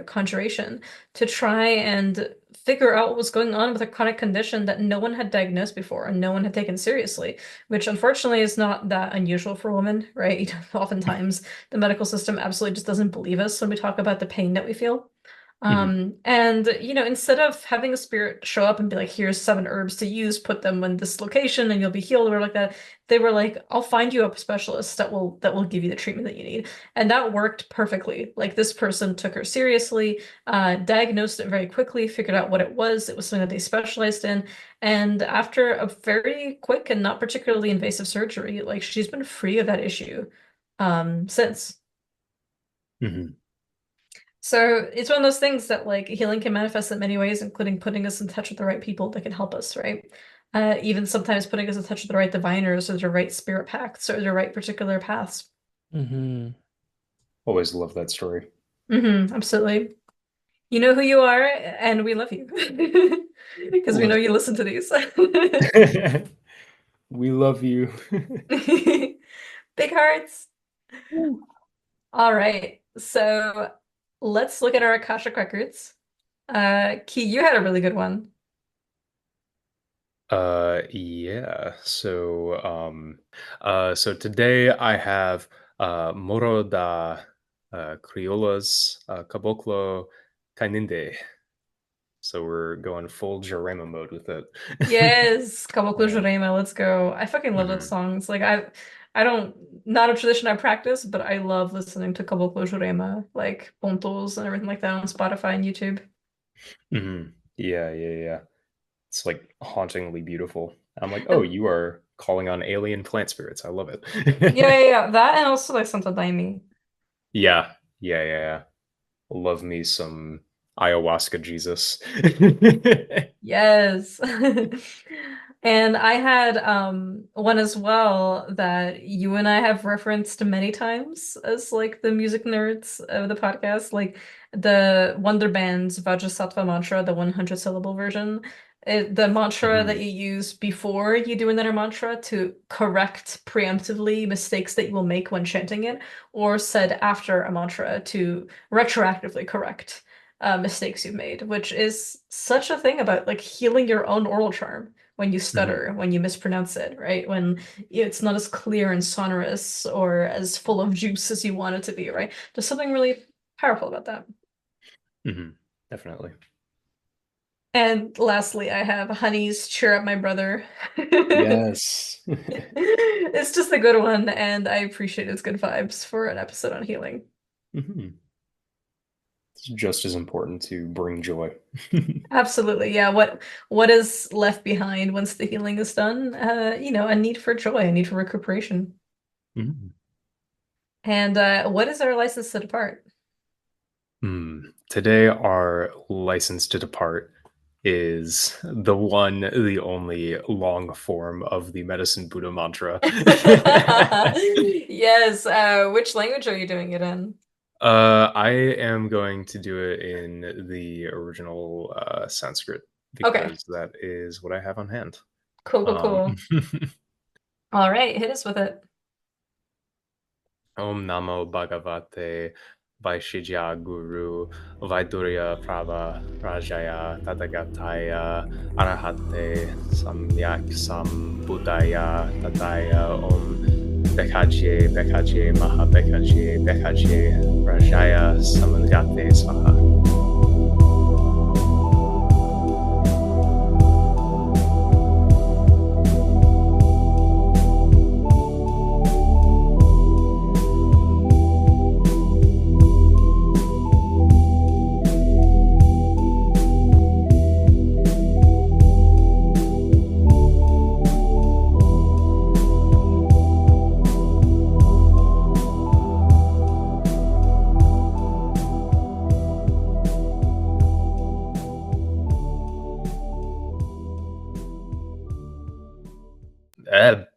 conjuration to try and figure out what was going on with a chronic condition that no one had diagnosed before and no one had taken seriously, which unfortunately is not that unusual for women, right? Oftentimes the medical system absolutely just doesn't believe us when we talk about the pain that we feel. Mhm. And instead of having a spirit show up and be like, here's 7 herbs to use, put them in this location and you'll be healed or like that, they were like, I'll find you a specialist that will give you the treatment that you need. And that worked perfectly. Like this person took her seriously, diagnosed it very quickly, figured out what it was. It was something that they specialized in. And after a very quick and not particularly invasive surgery, like she's been free of that issue since. Mhm. So it's one of those things that like healing can manifest in many ways, including putting us in touch with the right people that can help us, right? Even sometimes putting us in touch with the right diviners or the right spirit pacts or the right particular paths. Hmm. Always love that story. Absolutely. You know who you are, and we love you. Because we know Love you listen to these. you. We love you. Big hearts. All right. So let's look at our Akashic records. Key, you had a really good one. Yeah. So today I have Moro da Criola's Caboclo Kaininde. So we're going full Jarema mode with it. Yes, Caboclo Yeah. Jurema, let's go. I fucking love those Mhm. songs. Like I don't not a tradition I practice, but I love listening to Caboclo Jurema, like Pontos and everything like that on Spotify and YouTube. Mhm. Yeah. It's like hauntingly beautiful. I'm like, oh, And you are calling on alien plant spirits. I love yeah, it. yeah, yeah. That and also like Santa Daime. Yeah. Love me some ayahuasca Jesus. Yes. And I had one as well that you and I have referenced many times as like the music nerds of the podcast, like the Wonder Band's Vajrasattva mantra, the 100 syllable version. The mantra that Mhm. you use before you do another mantra to correct preemptively mistakes that you will make when chanting it, or said after a mantra to retroactively correct mistakes you've made, which is such a thing about like healing your own oral charm when you Mhm. stutter, when you mispronounce it, right? When it's not as clear and sonorous or as full of juice as you want it to be, right? There's something really powerful about that. Mhm. Definitely. And lastly, I have Honey's Cheer Up My Brother. Yes. It's just a good one, and I appreciate its good vibes for an episode on healing. Mhm. It's just as important to bring joy. Absolutely. Yeah. What is left behind once the healing is done? A need for joy, a need for recuperation. Mhm. And what is our license to depart? Today, our license to depart is the one, the only long form of the Medicine Buddha mantra. Yes. Which language are you doing it in? I am going to do it in the original Sanskrit Okay. because that is what I have on hand. Um, Cool. All right, hit us with it. Om Namo Bhagavate Vaishijya Guru Vaidurya Prabha Rajaya Tatagataya Arahate Samyak Sambuddhaya Tataya Om Bekaje Maha Bekaje Rajaya Samangate Swaha.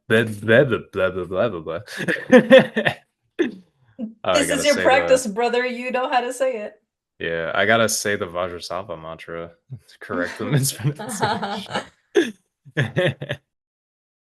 Blah. Oh, I This gotta is your say the practice, brother. You know how to say it. Yeah, I gotta say the Vajrasattva mantra to correct the mispronunciation.